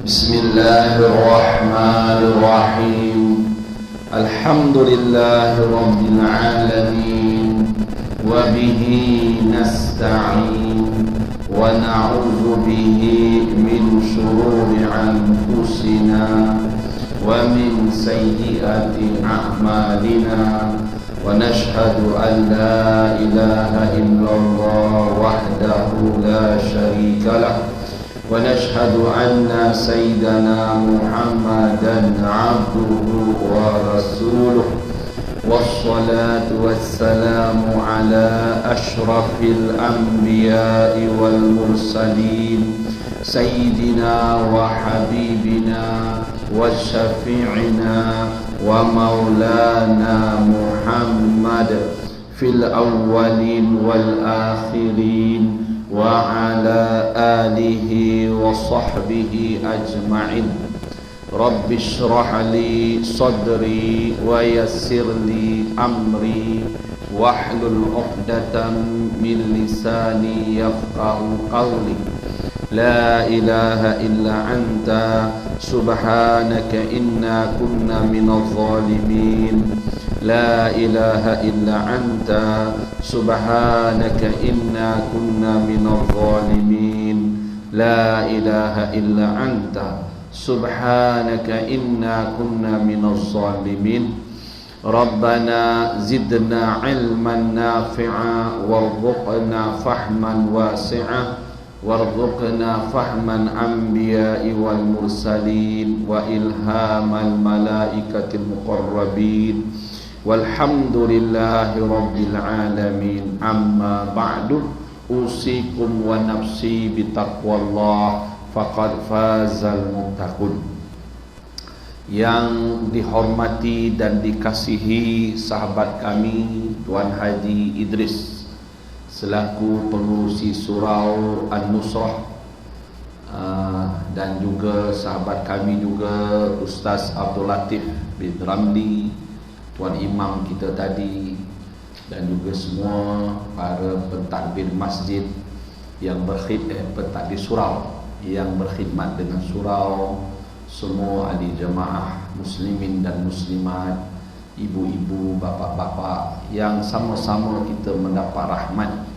Bismillahirrahmanirrahim. Alhamdulillahi rabbil alamin. Wa bihi nasta'in. Wa na'udzu bihi min shururi anfusina wa min sayyiati a'malina. Wa nashhadu an la ilaha illallah wahdahu la syarika lah. Wa nashhadu anna sayyidana Muhammadan abduhu wa rasuluh. Wassalatu wassalamu ala ashrafil anbiya'i wal mursalin sayyidina wa habibina wa syafi'ina wa maulana Muhammad fil awwalin wal akhirin wa ala alihi wa sahbihi ajma'in. Rabbi shrah li sadri wa yassir li amri wahlul 'uqdatam min lisani yafqahu qawli. La ilaha illa anta subhanaka inna kunna minadh dhalimin. La ilaha illa anta subhanaka inna kunna minadh dhalimin. La ilaha illa anta subhanaka inna kunna minadh zalimin. Rabbana zidna ilman nafi'a warzuqna fahman wasi'a warzuqna fahman anbiya'i wal mursalin wa ilhamal malaikatil muqarrabin. Walhamdulillahi rabbil alamin. Amma ba'du, usikum wa nafsi bitaqwallah faqad fazal muttaqun. Yang dihormati dan dikasihi sahabat kami Tuan Haji Idris selaku pengurusi surau An-Nusrah, dan juga sahabat kami juga Ustaz Abdul Latif bin Ramli, Tuan Imam kita tadi, dan juga semua para pentadbir masjid yang pentadbir surau yang berkhidmat dengan surau, semua ahli jemaah muslimin dan muslimat, ibu-ibu, bapa-bapa yang sama-sama kita mendapat rahmat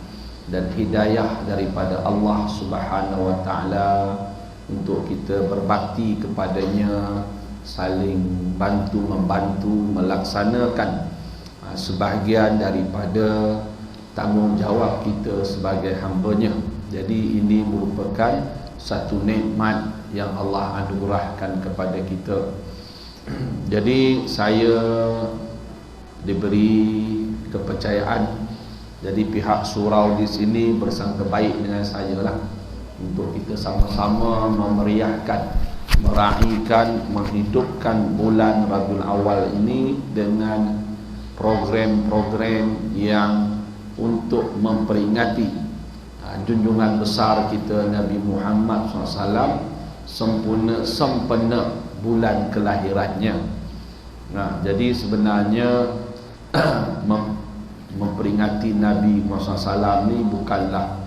dan hidayah daripada Allah Subhanahu wa taala untuk kita berbakti kepadanya, saling bantu membantu melaksanakan sebahagian daripada tanggungjawab kita sebagai hamba-Nya. Jadi ini merupakan satu nikmat yang Allah anugerahkan kepada kita. Jadi saya diberi kepercayaan, jadi pihak surau di sini bersangka baik dengan saya lah, untuk kita sama-sama memeriahkan, meraihkan, menghidupkan bulan Rabiul Awal ini dengan program-program yang untuk memperingati junjungan besar kita Nabi Muhammad SAW sempena bulan kelahirannya. Nah, jadi sebenarnya memperingati Nabi Muhammad SAW ni bukanlah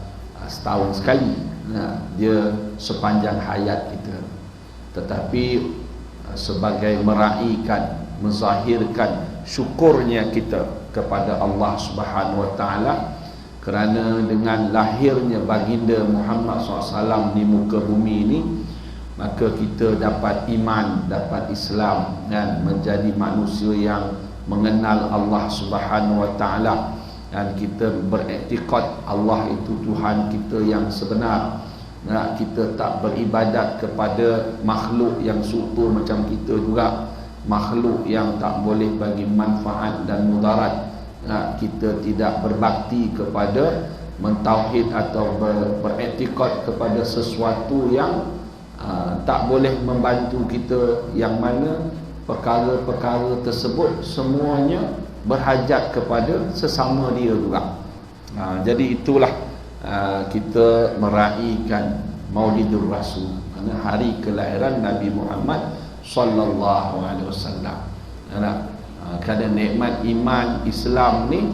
setahun sekali. Nah, dia sepanjang hayat kita, tetapi sebagai meraihkan, menzahirkan syukurnya kita kepada Allah Subhanahu wa taala kerana dengan lahirnya baginda Muhammad SAW di muka bumi ini, maka kita dapat iman, dapat Islam, dan menjadi manusia yang mengenal Allah Subhanahu wa taala, dan kita beriktikad Allah itu Tuhan kita yang sebenar. Nah, kita tak beribadat kepada makhluk yang serupa macam kita juga, makhluk yang tak boleh bagi manfaat dan mudarat. Nah, kita tidak berbakti kepada mentauhid atau beriktikad kepada sesuatu yang tak boleh membantu kita, yang mana perkara-perkara tersebut semuanya berhajat kepada sesama dia juga. Jadi itulah kita meraihkan Maulidur Rasul, hari kelahiran Nabi Muhammad sallallahu alaihi wasallam. Kerana nikmat iman Islam ni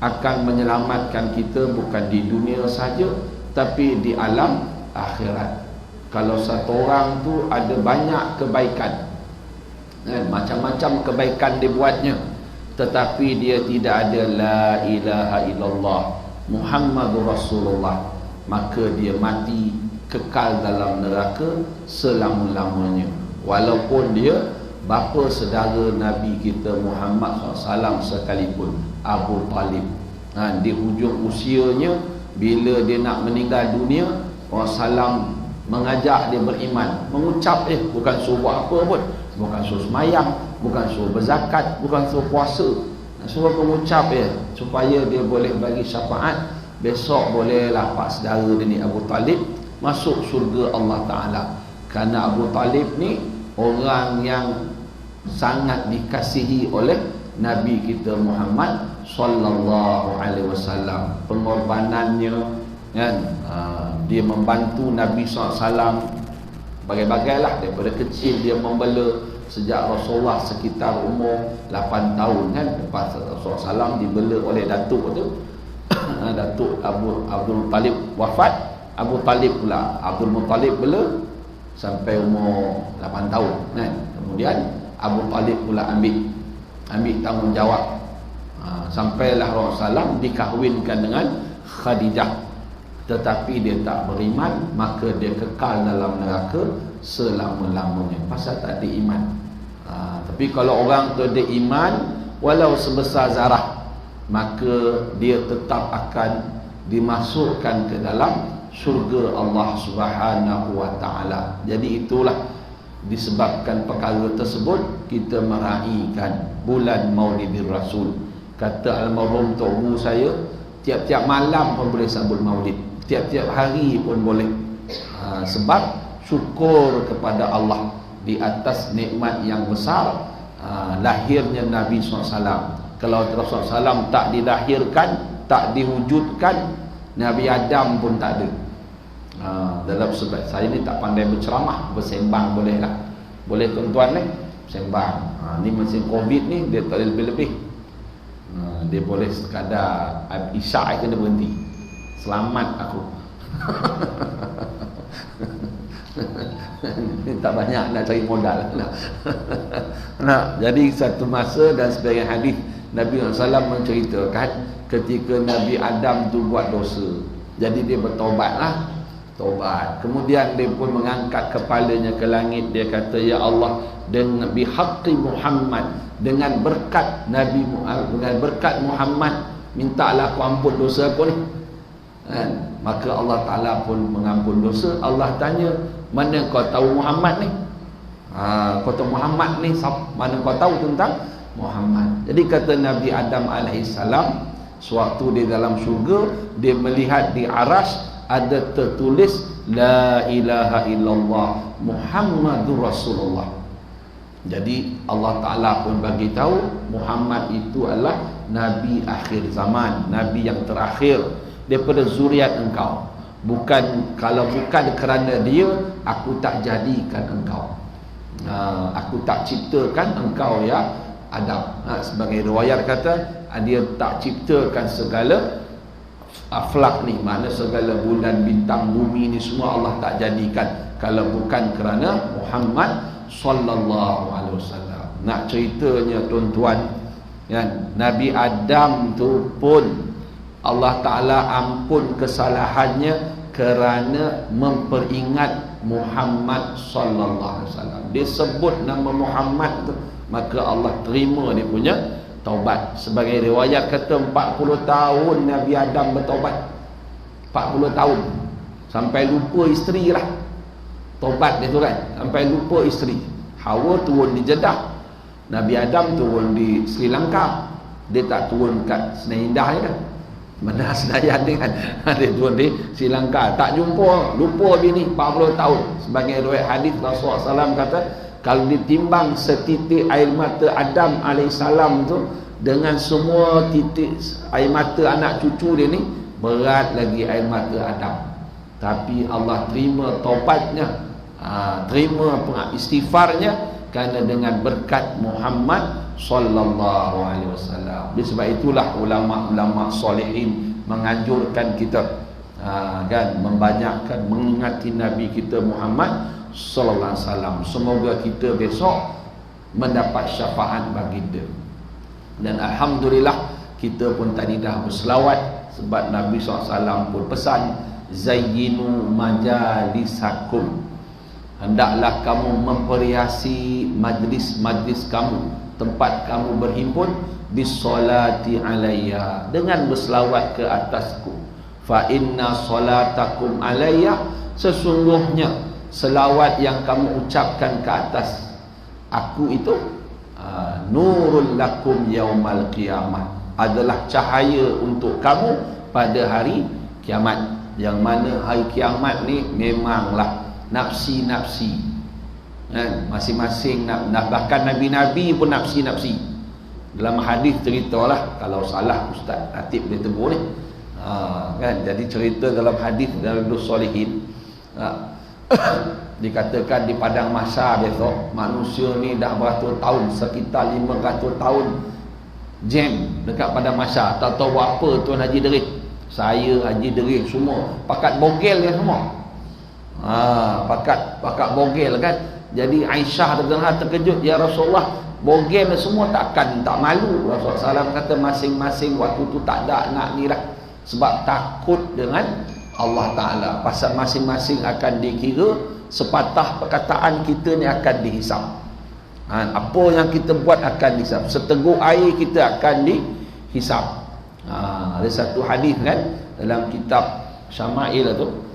akan menyelamatkan kita bukan di dunia saja, tapi di alam akhirat. Kalau satu orang tu ada banyak kebaikan, macam-macam kebaikan dia buatnya, tetapi dia tidak ada la ilaha illallah Muhammadur Rasulullah, maka dia mati kekal dalam neraka selama-lamanya. Walaupun dia bapa saudara Nabi kita Muhammad SAW sekalipun, Abu Talib. Di hujung usianya, bila dia nak meninggal dunia, Rasulullah mengajak dia beriman, mengucap bukan suruh buat apa pun, bukan suruh semayang, bukan suruh berzakat, bukan suruh puasa, suruh mengucap supaya dia boleh bagi syafaat. Besok bolehlah pak saudara dia ni Abu Talib masuk syurga Allah Ta'ala. Kerana Abu Talib ni orang yang sangat dikasihi oleh Nabi kita Muhammad sallallahu alaihi wasallam. Pengorbanannya kan, dia membantu Nabi SAW bagai-bagailah. Daripada kecil dia membela, sejak Rasulullah sekitar umur 8 tahun kan, lepas Rasulullah SAW dibela oleh datuk tu. Datuk Abdul Talib wafat, Abu Talib pula Abdul Muttalib bela sampai umur 8 tahun kan. Kemudian Abu Talib pula ambil tanggungjawab, sampailah Rasulullah SAW dikahwinkan dengan Khadijah. Tetapi dia tak beriman, maka dia kekal dalam neraka selama-lamanya, pasal tak ada iman. Tapi kalau orang tu ada iman, walau sebesar zarah, maka dia tetap akan dimasukkan ke dalam syurga Allah Subhanahu wa Ta'ala. Jadi itulah disebabkan perkara tersebut kita meraihkan bulan Maulidir Rasul. Kata almarhum tok guru saya, tiap-tiap malam pun boleh sambut maulid, tiap-tiap hari pun boleh. Sebab syukur kepada Allah di atas nikmat yang besar, lahirnya Nabi SAW. Kalau Rasulullah SAW tak dilahirkan, tak diwujudkan, Nabi Adam pun tak ada. Dalam sebab saya ni tak pandai berceramah, bersembang boleh lah. Boleh tuan-tuan ni bersembang. Ni mesin Covid ni dia tak boleh lebih-lebih. Dia boleh sekadar isyak kena berhenti. Selamat aku. Tak banyak nak cari modal. Jadi satu masa dan sebagian hadis Nabi SAW menceritakan ketika Nabi Adam tu buat dosa, jadi dia bertaubatlah, taubat. Kemudian dia pun mengangkat kepalanya ke langit, dia kata, ya Allah, dengan bihaqqi Muhammad, dengan berkat Nabi Muhammad, dengan berkat Muhammad, mintalah aku ampun dosa aku ni. Maka Allah Ta'ala pun mengampun dosa. Allah tanya, mana kau tahu Muhammad ni? Kau tahu Muhammad ni, mana kau tahu tentang Muhammad? Jadi kata Nabi Adam alaihissalam, sewaktu di dalam syurga, dia melihat di aras ada tertulis la ilaha illallah Muhammadur Rasulullah. Jadi Allah Ta'ala pun bagi tahu Muhammad itu adalah Nabi akhir zaman, Nabi yang terakhir daripada zuriat engkau. Bukan, kalau bukan kerana dia, aku tak jadikan engkau, aku tak ciptakan engkau ya Adam. Sebagai riwayat kata, dia tak ciptakan segala aflak ni, makna segala bulan, bintang, bumi ni semua Allah tak jadikan kalau bukan kerana Muhammad sallallahu alaihi wasallam. Nak ceritanya tuan-tuan, kan, Nabi Adam tu pun Allah Ta'ala ampun kesalahannya kerana memperingat Muhammad sallallahu alaihi wasallam. Dia sebut nama Muhammad tu, maka Allah terima dia punya taubat. Sebagai riwayat kata 40 tahun Nabi Adam bertaubat. 40 tahun sampai lupa isteri lah. Taubat dia tu kan, sampai lupa isteri. Hawa turun di Jeddah, Nabi Adam turun di Sri Lanka. Dia tak turun kat Senayan Indah je kan, mana Senayan ni kan. Dia turun di Sri Lanka, tak jumpa, lupa bini 40 tahun. Sebagai riwayat hadis Rasulullah SAW kata, kalau ditimbang setitik air mata Adam alaihissalam tu dengan semua titik air mata anak cucu dia ni, berat lagi air mata Adam. Tapi Allah terima taubatnya, terima istighfarnya, kerana dengan berkat Muhammad sallallahu alaihi wasallam. Sebab itulah ulama-ulama solehin menganjurkan kita kan, membanyakkan mengingati Nabi kita Muhammad sallallahu alaihi wasallam. Semoga kita besok mendapat syafaat baginda. Dan alhamdulillah kita pun tadi dah berselawat, sebab Nabi SAW pun pesan, zayyinu majalisakum, hendaklah kamu memperiasi majlis-majlis kamu, tempat kamu berhimpun, bisolati alayya, dengan berselawat ke atasku. Fa inna solatakum alayya, sesungguhnya selawat yang kamu ucapkan ke atas aku itu, nurul lakum yaumal qiyamah, adalah cahaya untuk kamu pada hari kiamat. Yang mana hari kiamat ni memanglah nafsi-nafsi, kan? Masing-masing bahkan Nabi-Nabi pun nafsi-nafsi. Dalam hadis ceritalah, kalau salah Ustaz Atib dia tegur ni, kan? Jadi cerita dalam hadis dalam Riyadhus Shalihin, dikatakan di padang mahsyar besok, manusia ni dah beratus tahun, sekitar 500 tahun jam dekat padang mahsyar. Tak tahu apa Tuan Haji Derih, saya Haji Derih semua pakat bogel dia semua, pakat bogel kan. Jadi Aisyah terkejut, ya Rasulullah, bogel semua tak malu? Rasulullah SAW kata masing-masing waktu tu tak ada nak ni dah, sebab takut dengan Allah Ta'ala. Pasal masing-masing akan dikira, sepatah perkataan kita ni akan dihisap. Apa yang kita buat akan dihisap, seteguk air kita akan dihisap. Ada satu hadis kan dalam kitab Syama'il tu.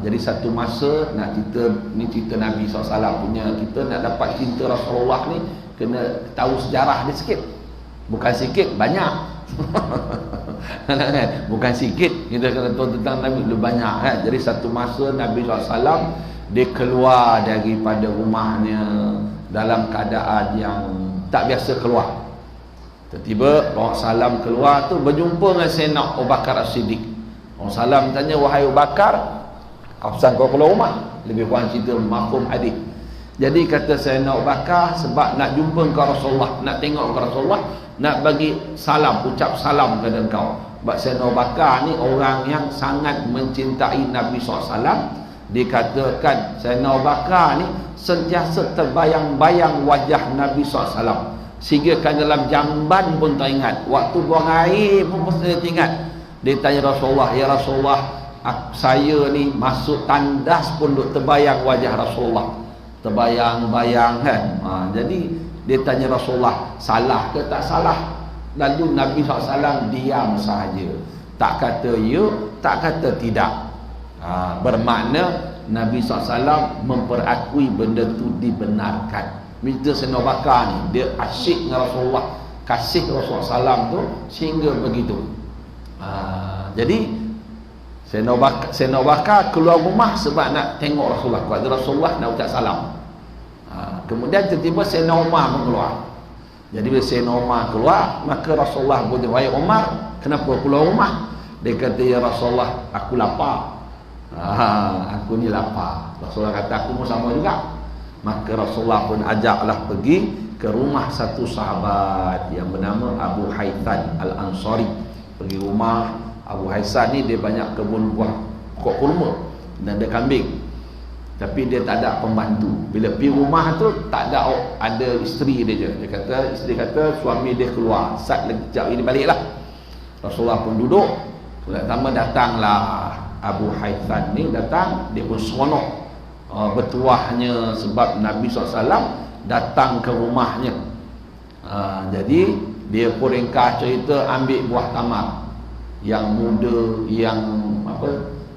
Jadi satu masa nak cerita Nabi SAW punya, kita nak dapat cinta Rasulullah ni kena tahu sejarah dia sikit. Bukan sikit, banyak. Bukan sikit, kita kena tahu tentang Nabi lebih banyak kan. Jadi satu masa Nabi SAW dia keluar daripada rumahnya dalam keadaan yang tak biasa keluar. Tiba-tiba Rasulullah SAW keluar tu berjumpa dengan Sayyidina Abu Bakar As-Siddiq. Rasulullah SAW tanya, wahai Abu Bakar, apa kau keluar rumah? Lebih kurang cerita mafhum hadis. Jadi kata Sayyidina Abu Bakar, sebab nak jumpa kau Rasulullah, nak tengok kau Rasulullah, nak bagi salam, ucap salam kepada kau. Sebab Sayyidina Abu Bakar ni orang yang sangat mencintai Nabi SAW. Dikatakan Sayyidina Abu Bakar ni sentiasa terbayang-bayang wajah Nabi SAW, sehingga kan dalam jamban pun teringat, waktu buang air pun dia ingat. Dia tanya Rasulullah, ya Rasulullah, saya ni masuk tandas pun duk terbayang wajah Rasulullah, terbayang-bayang kan. Jadi dia tanya Rasulullah, salah ke tak salah? Lalu Nabi SAW diam sahaja, tak kata ya, tak kata tidak. Bermakna Nabi SAW memperakui benda tu dibenarkan. Mr. Sayyidina Abu Bakar ni dia asyik dengan Rasulullah, kasih Rasulullah SAW tu sehingga begitu. Jadi Sayyidina Abu Bakar keluar rumah sebab nak tengok Rasulullah, kepada Rasulullah nak ucap salam. Kemudian tiba-tiba Sayyidina Umar pun keluar. Jadi bila Sayyidina Umar keluar, maka Rasulullah pun, wahai Umar, kenapa keluar rumah? Dia kata, ya Rasulullah, aku lapar. Aku ni lapar. Rasulullah kata, aku pun sama juga. Maka Rasulullah pun ajaklah pergi ke rumah satu sahabat yang bernama Abu Haythan Al-Ansari. Pergi rumah Abu Haythan ni, dia banyak kebun buah pokok kurma dan ada kambing, tapi dia tak ada pembantu. Bila pergi rumah tu tak ada isteri dia je. Dia kata, isteri kata suami dia keluar, sat sekejap ini baliklah. Rasulullah pun duduk. Pertama datanglah Abu Haythan ni, datang, dia pun seronok bertuahnya sebab Nabi SAW datang ke rumahnya. Jadi dia pun ringkas cerita, ambil buah tamar yang muda,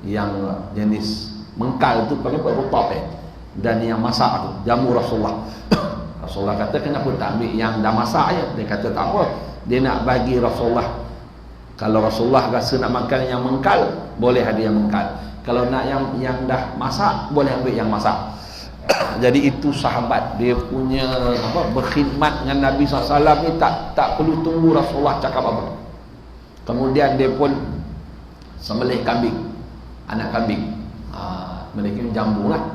yang jenis mengkal tu, pakai rutab dan yang masak tu, jamu Rasulullah. Rasulullah kata, kenapa tak ambil yang dah masak je? Dia kata tak apa, dia nak bagi Rasulullah. Kalau Rasulullah rasa nak makan yang mengkal, boleh ada yang mengkal. Kalau nak yang dah masak, boleh ambil yang masak. Jadi itu sahabat dia punya berkhidmat dengan Nabi SAW ni tak perlu tunggu Rasulullah cakap apa. Kemudian dia pun sembelih kambing, anak kambing. Mereka jambu lah.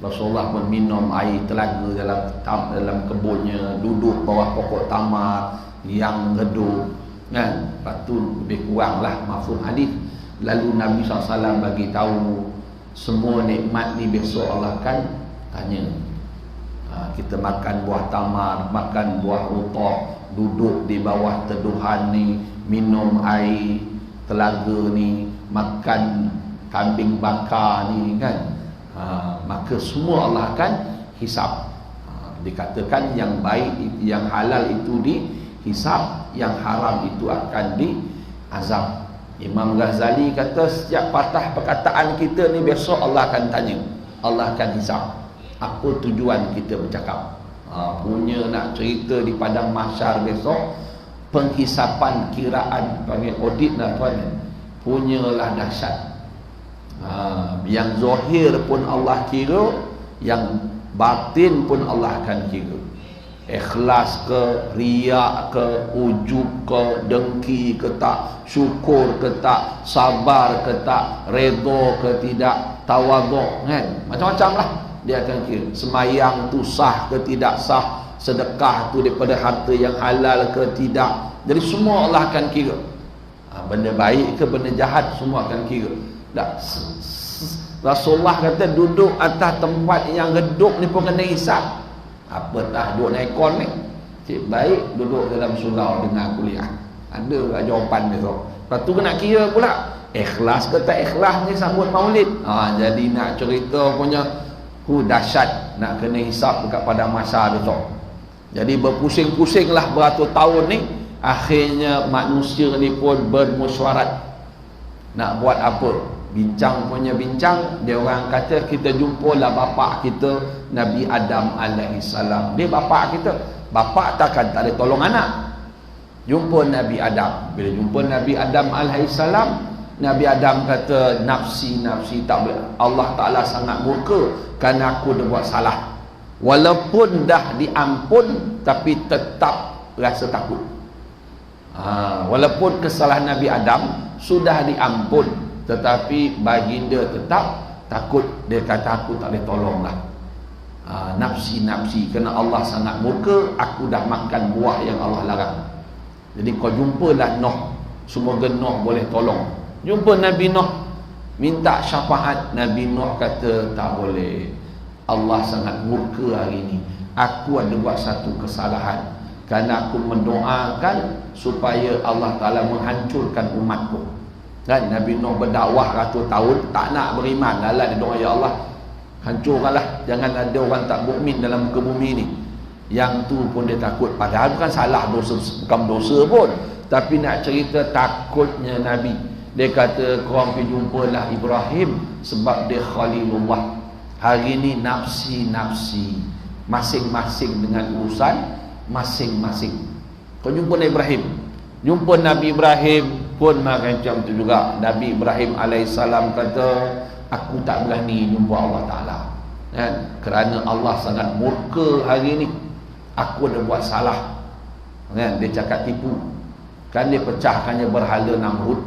Rasulullah pun minum air telaga dalam kebunnya, duduk bawah pokok tamar yang redup kan. Lepas tu lebih kurang lah mafhum hadis. Lalu Nabi SAW bagi tahu semua nikmat ni besok Allah akan tanya. Kita makan buah tamar, makan buah rutab, duduk di bawah teduhan ni, minum air telaga ni, makan kambing bakar ni kan. Maka semua Allah akan hisap. Dikatakan yang baik, yang halal itu dihisap, yang haram itu akan diazab. Imam Ghazali kata setiap patah perkataan kita ni besok Allah akan tanya, Allah akan hisap. Apa tujuan kita bercakap? Punya nak cerita di padang mahsyar besok, penghisapan kiraan, panggil audit lah tuan, punyalah dahsyat. Yang zahir pun Allah kira, yang batin pun Allah akan kira. Ikhlas ke, riak ke, ujub ke, dengki ke tak, syukur ke tak, sabar ke tak, redha ke tidak, tawaduk kan, macam-macam lah dia akan kira. Semayang tu sah ke tidak sah, sedekah tu daripada harta yang halal ke tidak. Jadi semua Allah akan kira. Benda baik ke benda jahat semua akan kira. Rasulullah kata duduk atas tempat yang redup ni pun kena hisap. Apa tak duduk naik kon ni, cik baik duduk dalam surau dengar kuliah, ada lah jawapan besok. Lepas tu kena kira pula ikhlas ke tak ikhlas ni sambut maulid. Jadi nak cerita punya dahsyat, nak kena hisap dekat padang mahsyar besok. Jadi berpusing-pusing lah beratus tahun ni, akhirnya manusia ni pun bermusyarat nak buat apa. Bincang punya bincang, dia orang kata kita jumpalah bapa kita Nabi Adam alaihissalam. Dia bapa kita, bapa takkan tak ada tolong anak. Jumpa Nabi Adam. Bila jumpa Nabi Adam alaihissalam, Nabi Adam kata nafsi tak boleh. Allah Ta'ala sangat murka kerana aku dah buat salah. Walaupun dah diampun, tapi tetap rasa takut. Walaupun kesalahan Nabi Adam sudah diampun, tetapi baginda tetap takut. Dia kata aku tak boleh tolong lah. Nafsi kerana Allah sangat murka, aku dah makan buah yang Allah larang. Jadi kau jumpalah Nuh, semoga Nuh boleh tolong. Jumpa Nabi Nuh, minta syafaat. Nabi Nuh kata tak boleh, Allah sangat murka hari ini. Aku ada buat satu kesalahan, kerana aku mendoakan supaya Allah Ta'ala menghancurkan umatku. Dan Nabi Nuh berdakwah ratus tahun tak nak beriman. Lalat dia doa, ya Allah hancurkanlah, jangan ada orang tak mukmin dalam muka bumi ni. Yang tu pun dia takut, padahal bukan salah, dosa bukan dosa pun, tapi nak cerita takutnya Nabi. Dia kata korang pergi jumpalah Ibrahim sebab dia Khalilullah. Hari ni nafsi masing-masing dengan urusan masing-masing. Kau jumpa Nabi Ibrahim, jumpa Nabi Ibrahim pun macam tu juga. Nabi Ibrahim alaihissalam kata aku tak berani jumpa Allah Ta'ala kan? Kerana Allah sangat murka hari ni, aku dah buat salah kan? Dia cakap tipu kan, dia pecahkannya berhala Namrud.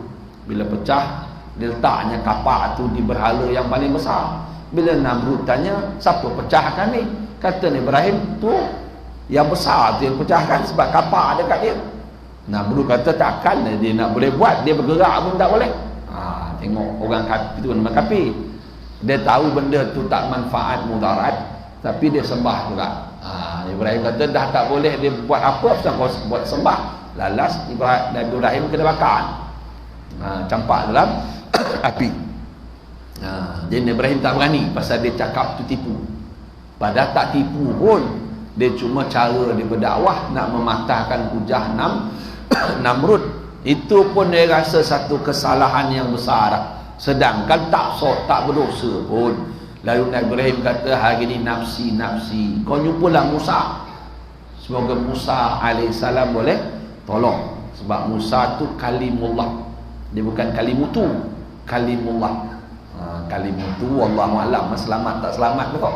Bila pecah, dia letaknya kapak tu di berhala yang paling besar. Bila Namrud tanya siapa pecahkan ni, kata Nabi Ibrahim tu yang besar tu yang pecahkan sebab kapak dekat dia. Namrud kata takkan dia nak boleh buat, dia bergerak pun tak boleh. Tengok orang kafir tu nama kafir. Dia tahu benda tu tak manfaat mudarat, tapi dia sembah juga. Ibrahim kata dah tak boleh dia buat apa, pasal kau buat sembah. Lalas Nabi Ibrahim kena bakar, campak dalam api. Jadi Nabi Ibrahim tak berani pasal dia cakap tu tipu. Padahal tak tipu pun, dia cuma cara dia berdakwah nak mematahkan hujah Namrud. Itu pun dia rasa satu kesalahan yang besar, sedangkan tak berdosa pun. Lalu Nabi Ibrahim kata hari ni nafsi. Kau jumpalah Musa, semoga Musa alaihissalam boleh tolong. Sebab Musa tu kalimullah, dia bukan kalimutu, kalimullah. Kalimutu wallahualam selamat tak selamat tu kok.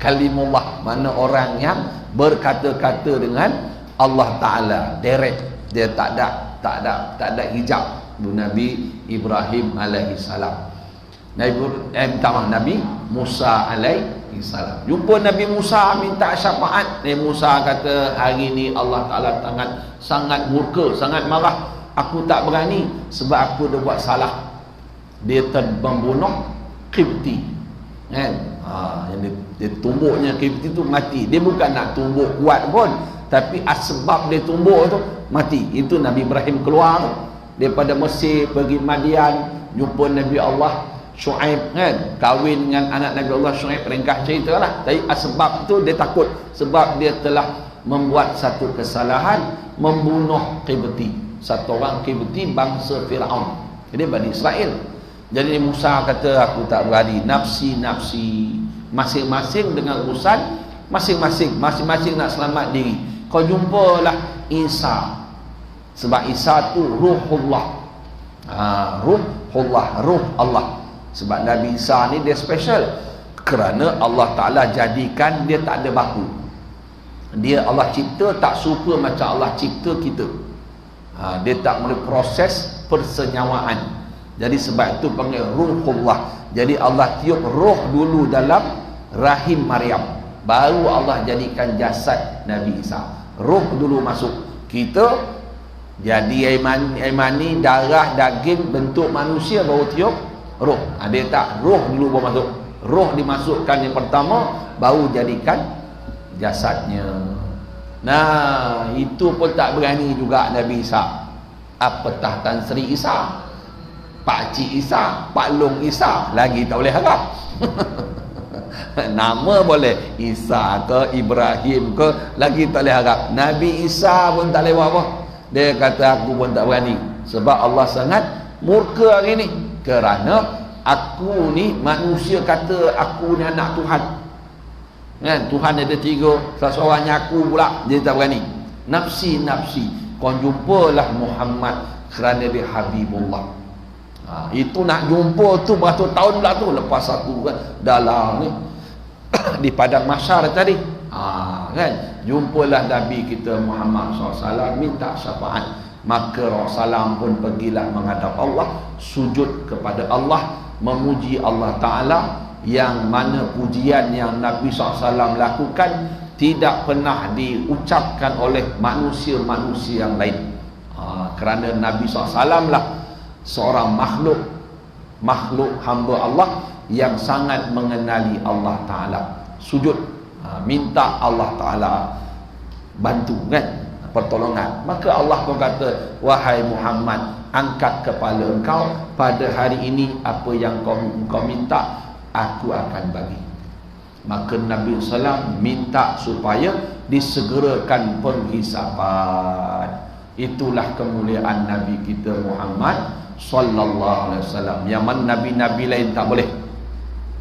Kalimullah mana orang yang berkata-kata dengan Allah Ta'ala direct, dia tak ada hijab. Nabi Ibrahim alaihissalam, Nabi Musa alaihissalam. Jumpa Nabi Musa minta syafaat. Nabi Musa kata hari ni Allah Ta'ala sangat murka, sangat marah Aku tak berani sebab aku dah buat salah. Dia membunuh Qibti, kan? Yang dia tumbuknya Qibti tu mati. Dia bukan nak tumbuk kuat pun, tapi sebab dia tumbuk tu mati. Itu Nabi Ibrahim keluar daripada Mesir pergi Madian, jumpa Nabi Allah Shu'aib, kan, kahwin dengan anak Nabi Allah Shu'aib, ringkas cerita lah. Tapi sebab tu dia takut, sebab dia telah membuat satu kesalahan, membunuh Qibti, satu orang Qibti bangsa Fir'aun, jadi Bani Israel. Jadi Musa kata, aku tak berani, nafsi-nafsi, masing-masing dengan urusan masing-masing, masing-masing nak selamat diri. Kau jumpalah Isa, sebab Isa tu ruhullah, ruhullah, ruh Allah. Sebab Nabi Isa ni dia special kerana Allah Ta'ala jadikan dia tak ada baku. Dia Allah cipta tak serupa macam Allah cipta kita. Dia tak boleh proses persenyawaan. Jadi sebab itu panggil ruhullah. Jadi Allah tiup roh dulu dalam rahim Maryam, baru Allah jadikan jasad Nabi Isa. Roh dulu masuk. Kita jadi air mani, darah, daging, bentuk manusia, baru tiup roh. Dia tak, roh dulu baru masuk. Roh dimasukkan yang pertama, baru jadikan jasadnya. Nah, itu pun tak berani juga Nabi Isa. Apatah Tan Sri Isa, Pak Cik Isa, Pak Long Isa, lagi tak boleh harap. Nama boleh Isa ke Ibrahim ke, lagi tak boleh harap. Nabi Isa pun tak boleh buat apa. Dia kata, aku pun tak berani, sebab Allah sangat murka hari ni. Kerana aku ni manusia kata aku ni anak Tuhan, kan? Tuhan ada tiga, salah seorangnya aku pula. Dia tak berani. Nafsi-nafsi. Kau jumpalah Muhammad kerana dia Habibullah. Itu nak jumpa tu beratus tahun pula tu. Lepas satu kan dalam ni di padang mahsyar tadi, kan, jumpalah Nabi kita Muhammad SAW, minta syafaat. Maka Rasulullah pun pergilah menghadap Allah, sujud kepada Allah, memuji Allah Ta'ala, yang mana pujian yang Nabi SAW lakukan tidak pernah diucapkan oleh manusia-manusia yang lain. Kerana Nabi SAW lah seorang makhluk hamba Allah yang sangat mengenali Allah Ta'ala. Sujud, minta Allah Ta'ala bantu, kan, pertolongan. Maka Allah pun kata, wahai Muhammad, angkat kepala engkau, pada hari ini apa yang kau minta aku akan bagi. Maka Nabi SAW minta supaya disegerakan penghisapan. Itulah kemuliaan Nabi kita Muhammad sallallahu alaihi wasallam, yang mana nabi-nabi lain tak boleh,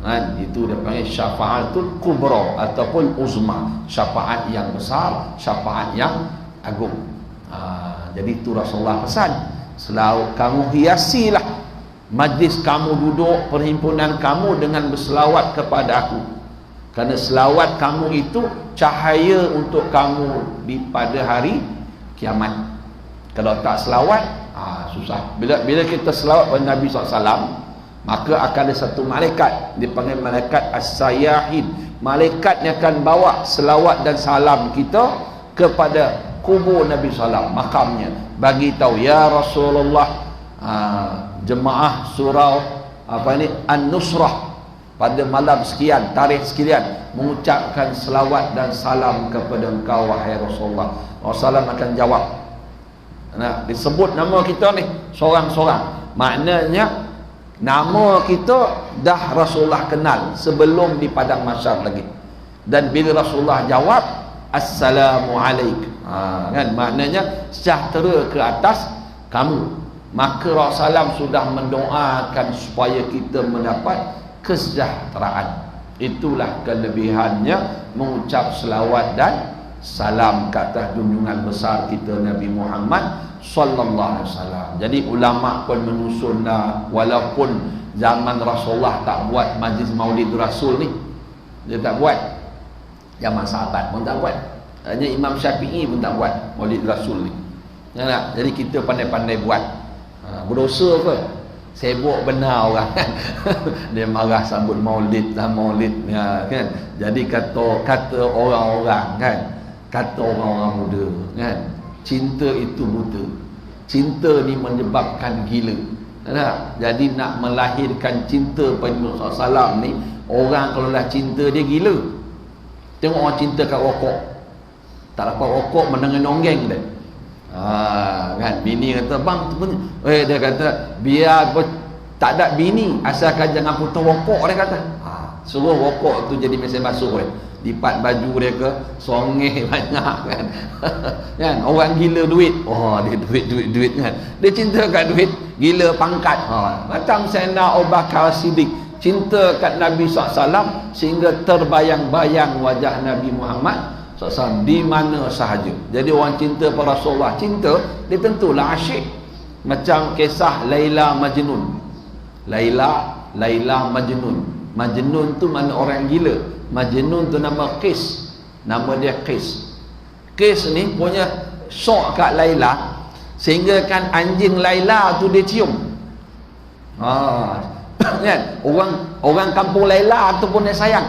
kan? Itu dia panggil syafaatul kubra ataupun uzma, syafaat yang besar, syafaat yang agung. Jadi itu Rasulullah pesan, selalu kamu hiasilah majlis kamu duduk, perhimpunan kamu dengan berselawat kepada aku, kerana selawat kamu itu cahaya untuk kamu pada hari kiamat. Kalau tak selawat, susah. Bila kita selawat pada Nabi SAW, maka akan ada satu malaikat, dipanggil malaikat as-sayyahin. Malaikat yang akan bawa selawat dan salam kita kepada kubur Nabi SAW, makamnya, bagi tahu, ya Rasulullah, jemaah surau An-Nusrah pada malam sekian, tarikh sekian, mengucapkan selawat dan salam kepada engkau wahai Rasulullah. Rasulullah akan jawab. Nah, disebut nama kita ni seorang-seorang, maknanya nama kita dah Rasulullah kenal sebelum di padang mahsyar lagi. Dan bila Rasulullah jawab assalamualaikum, kan, maknanya sejahtera ke atas kamu, maka Rasulullah sudah mendoakan supaya kita mendapat kesejahteraan. Itulah kelebihannya mengucap selawat dan salam ke atas junjungan besar kita Nabi Muhammad sallallahu alaihi wasallam. Jadi ulama pun menyusunlah, walaupun zaman Rasulullah tak buat majlis maulid Rasul ni, dia tak buat. Zaman sahabat pun tak buat. Hanya Imam Syafi'i pun tak buat maulid Rasul ni. Ya, jadi kita pandai-pandai buat. Berdosa ke? Sibuk benar orang kan. Dia marah sambut maulid lah, maulid, ya, kan. Jadi kata orang-orang kan, kata orang-orang muda kan, cinta itu buta. Cinta ni menyebabkan gila. Jadi nak melahirkan cinta pada Nabi SAW ni, orang kalau dah cinta dia gila. Tengok orang cinta kat rokok, tak dapat rokok menengang-nonggeng dia. Kan bini kata, bang tu pun dia kata biar tak ada bini asalkan jangan putus rokok, dia kata. Suruh rokok tu jadi mesin basuh dia, lipat baju dia ke, songeh banyak kan. Kan orang gila duit, dia duit kan, dia cinta kat duit, gila pangkat. Macam Sayyidina Abu Bakar Siddiq cinta kat Nabi SAW sehingga terbayang-bayang wajah Nabi Muhammad SAW di mana sahaja. Jadi orang cinta pada Rasulullah, cinta dia tentulah asyik. Macam kisah Laila Majnun. Laila Majnun. Majnun tu mana orang gila. Majnun tu nama Qis. Nama dia Qis. Qis ni punya syok kat Laila sehingga kan anjing Laila tu dia cium. Kan? Orang kampung Laila tu pun dia sayang.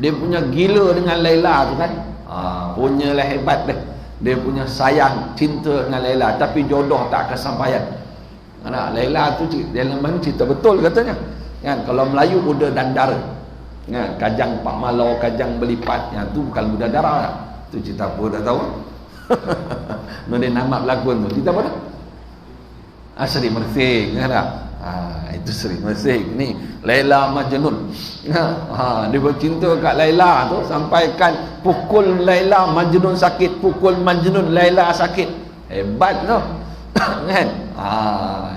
Dia punya gila dengan Laila tu kan. Punyalah hebat dia. Dia punya sayang, cinta dengan Laila, tapi jodoh tak kesampaian. Laila tu dalam mana cerita betul katanya. Kan kalau Melayu budak dandara. Kan kajang pak malau, kajang belipat, yang tu bukan budak dara. Tu cerita apa tak tahu. Dia nama pelakon tu. Cerita apa dah? Seri Mersing kan tak? Itu Seri Mersing ni Laila Majnun. Dia bercinta kat Laila tu sampai kan pukul Laila Majnun sakit, pukul Majnun Laila sakit. Hebat tu. Kan?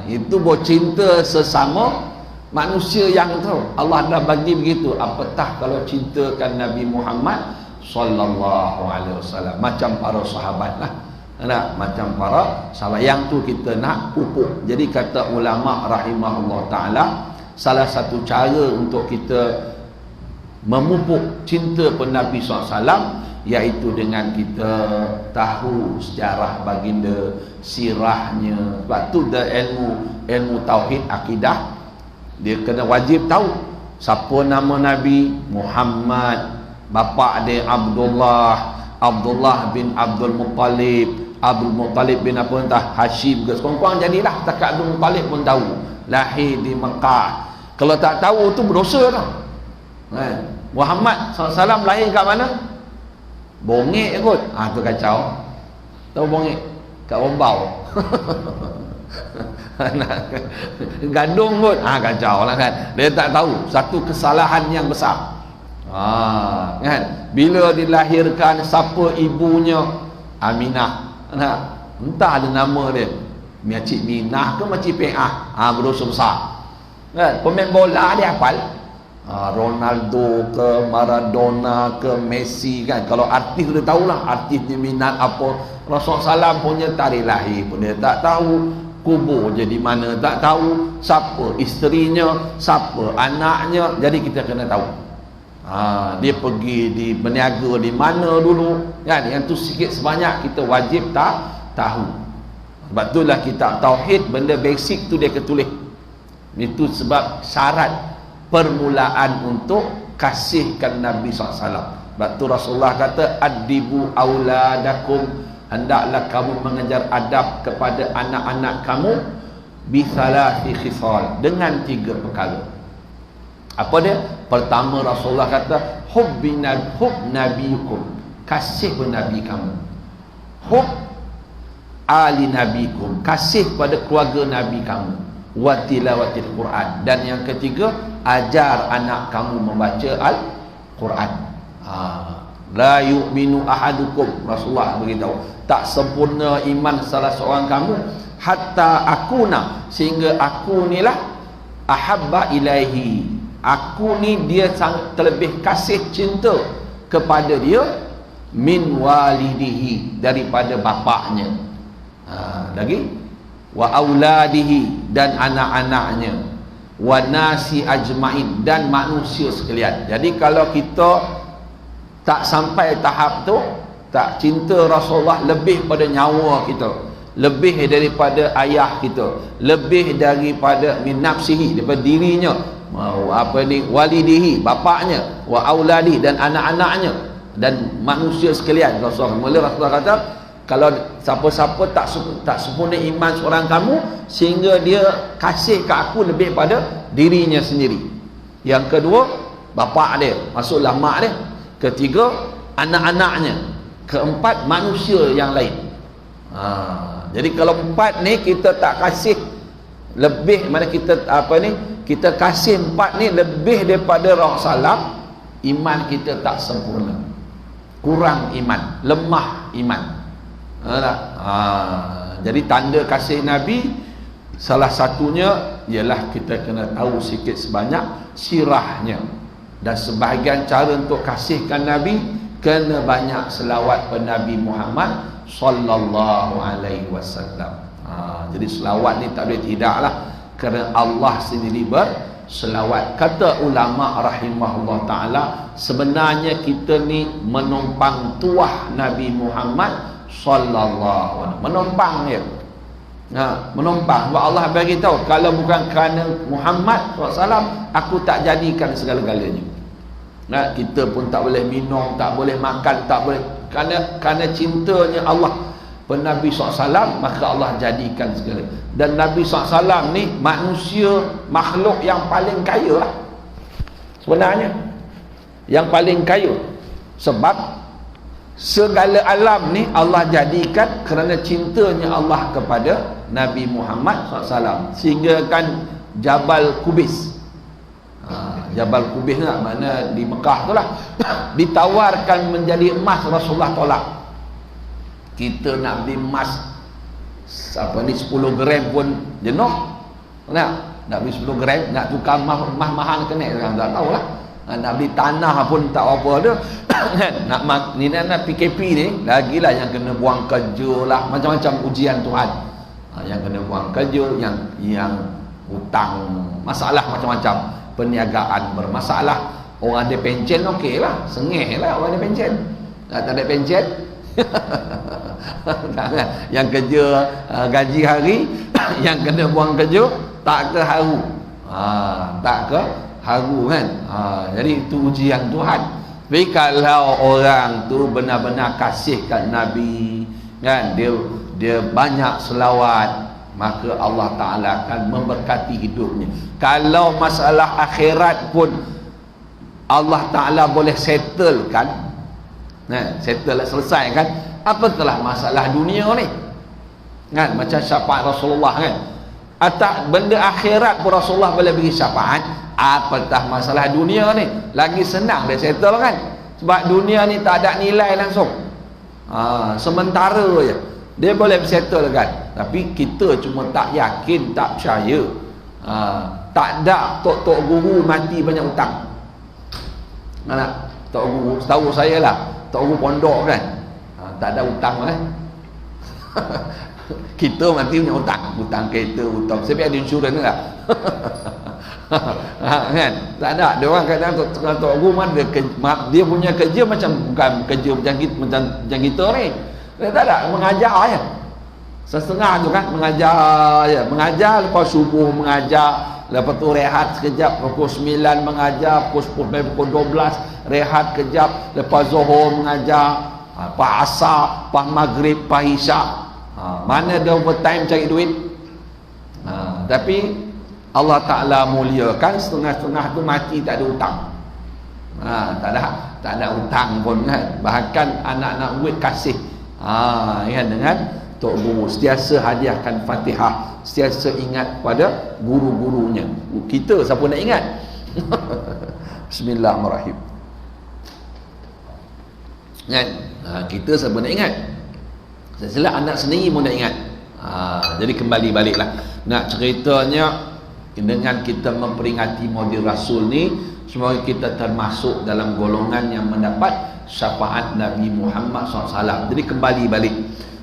Itu bercinta sesama manusia yang tu. Allah dah bagi begitu. Apatah kalau cintakan Nabi Muhammad sallallahu alaihi wasallam, macam para sahabat lah. Macam para sahabat yang tu kita nak pupuk. Jadi kata ulama rahimahullah ta'ala, salah satu cara untuk kita memupuk cinta pada Nabi SAW iaitu dengan kita tahu sejarah baginda, sirahnya. Sebab tu dah ilmu tauhid akidah, dia kena wajib tahu siapa nama Nabi Muhammad, bapa dia Abdullah bin Abdul Muttalib bin apa entah, Hashim ke sekurang-kurang jadilah takat Abdul Muttalib pun tahu lahir di Mekah. Kalau tak tahu tu berdosa tau. Muhammad SAW lahir kat mana? Bongek kot. Tu kacau. Tahu Bongek? Kat Rombau. Gadung kot. Kacau lah kan. Dia tak tahu. Satu kesalahan yang besar. Kan? Bila dilahirkan, siapa ibunya? Aminah. Entah ada nama dia. Makcik Minah ke Makcik Pe'ah. Berdosa besar. Kan? Pemain bola dia hafal. Ronaldo ke Maradona ke Messi kan. Kalau artis dia tahulah artis dia minat apa. Rasulullah SAW punya tarikh lahir pun dia tak tahu, kubur je di mana tak tahu, siapa isterinya, siapa anaknya. Jadi kita kena tahu. Dia pergi di berniaga di mana dulu kan. Yang tu sikit sebanyak kita wajib tahu. Sebab itulah kitab tauhid, benda basic tu dia ketulis. Itu sebab syarat permulaan untuk kasihkan Nabi SAW. Sebab tu Rasulullah kata, adibu auladakum, hendaklah kamu mengejar adab kepada anak-anak kamu bithalati khisal, dengan 3 perkara. Apa dia? Pertama Rasulullah kata, hub nabiyukum, kasih pada Nabi kamu. Hub ali nabikum, kasih pada keluarga Nabi kamu. Wa tilawatil Quran, dan yang ketiga, ajar anak kamu membaca Al-Quran. La yu'minu ahadukum, Rasulullah beritahu, tak sempurna iman salah seorang kamu hatta akuna, sehingga aku ni lah ahabba ilaihi, aku ni dia sangat terlebih kasih cinta kepada dia min walidihi, daripada bapaknya. Lagi wa auladihi, dan anak-anaknya, wa nasi ajmain, dan manusia sekalian. Jadi kalau kita tak sampai tahap tu, tak cinta Rasulullah lebih pada nyawa kita, lebih daripada ayah kita, lebih daripada min nafsihi, daripada dirinya, walidihi, bapaknya, wa auladi, dan anak-anaknya, dan manusia sekalian. Rasulullah kata, Kalau siapa-siapa tak sempurna iman seorang kamu sehingga dia kasih ke aku lebih pada dirinya sendiri. Yang kedua, bapa dia, maksudlah mak dia. Ketiga, anak-anaknya. Keempat, manusia yang lain. Jadi kalau empat ni kita tak kasih lebih, mana kita kita kasih empat ni lebih daripada Rasulullah, iman kita tak sempurna, kurang iman, lemah iman. Jadi tanda kasih Nabi salah satunya ialah kita kena tahu sikit sebanyak sirahnya, dan sebahagian cara untuk kasihkan Nabi kena banyak selawat pada Nabi Muhammad sallallahu alaihi wasallam. Jadi selawat ni tak boleh tidaklah, kerana Allah sendiri berselawat. Kata ulama rahimahullah taala, sebenarnya kita ni menumpang tuah Nabi Muhammad sallallahu alaihi wasallam, menumpang dia. Menumpang. Sebab Allah bagi tahu, kalau bukan kerana Muhammad SAW, aku tak jadikan segala-galanya. Kita pun tak boleh minum, tak boleh makan, tak boleh, kerana cintanya Allah pada Nabi SAW, maka Allah jadikan segala. Dan Nabi SAW ni manusia, makhluk yang paling kaya lah sebenarnya, yang paling kaya. Sebab segala alam ni Allah jadikan kerana cintanya Allah kepada Nabi Muhammad SAW. Sehingga kan Jabal Kubis, Jabal Kubis lah, mana di Mekah tu lah, ditawarkan menjadi emas, Rasulullah tolak. Kita nak beli emas 10 gram pun jenuh. Nak beli 10 gram, nak tukar emas mahal kena, tak tahulah. Nak beli tanah pun tak apa ada. nak PKP ni lagilah yang kena buang kerja lah, macam-macam ujian Tuhan. Yang kena buang kerja, yang hutang, masalah macam-macam, perniagaan bermasalah. Orang ada pencen okey lah, sengih lah orang ada pencen. Tak ada pencen yang kerja gaji hari yang kena buang kerja tak ke haru, tak ke haru kan. Jadi itu ujian Tuhan. Tapi kalau orang tu benar-benar kasihkan Nabi kan, dia banyak selawat, maka Allah Ta'ala akan memberkati hidupnya. Kalau masalah akhirat pun Allah Ta'ala boleh settlekan, settle selesai kan, apakah masalah dunia ni kan, macam syafaat Rasulullah kan. Atau benda akhirat pun Rasulullah boleh bagi syafaat, apatah masalah dunia ni, lagi senang dia settle kan. Sebab dunia ni tak ada nilai langsung, sementara je dia boleh settle kan. Tapi kita cuma tak yakin, tak percaya. Tak ada tok guru mati banyak hutang. Mana tok guru, setahu saya lah, tok guru pondok kan, tak ada hutang kan. Kita mati punya hutang kereta, hutang sebab ada insurans tak? Kan? Tak ada. Dia orang kadang tok guru mana dia punya kerja macam bukan kerja macam kita ni. Dia tak ada, mengajar je. Setengah tu kan, mengajar je. Mengajar lepas subuh mengajar, lepas tu rehat sekejap, pukul 9 mengajar, pukul 10 pukul 12 rehat kejap, lepas zuhur mengajar, lepas asar, lepas maghrib, lepas isyak. Mana ada overtime cari duit. Tapi Allah Ta'ala muliakan, setengah-setengah tu mati tak ada hutang. Tak ada hutang pun kan. Bahkan anak-anak murid kasih dengan tok guru, sentiasa hadiahkan Fatihah, sentiasa ingat pada guru-gurunya. Kita siapa nak ingat? Bismillahirrahmanirrahim. Kan? Kita siapa nak ingat? Setelah anak sendiri pun nak ingat. Jadi kembali baliklah. Nak ceritanya, dengan kita memperingati Maulid Rasul ni, semoga kita termasuk dalam golongan yang mendapat syafaat Nabi Muhammad SAW. Jadi kembali balik.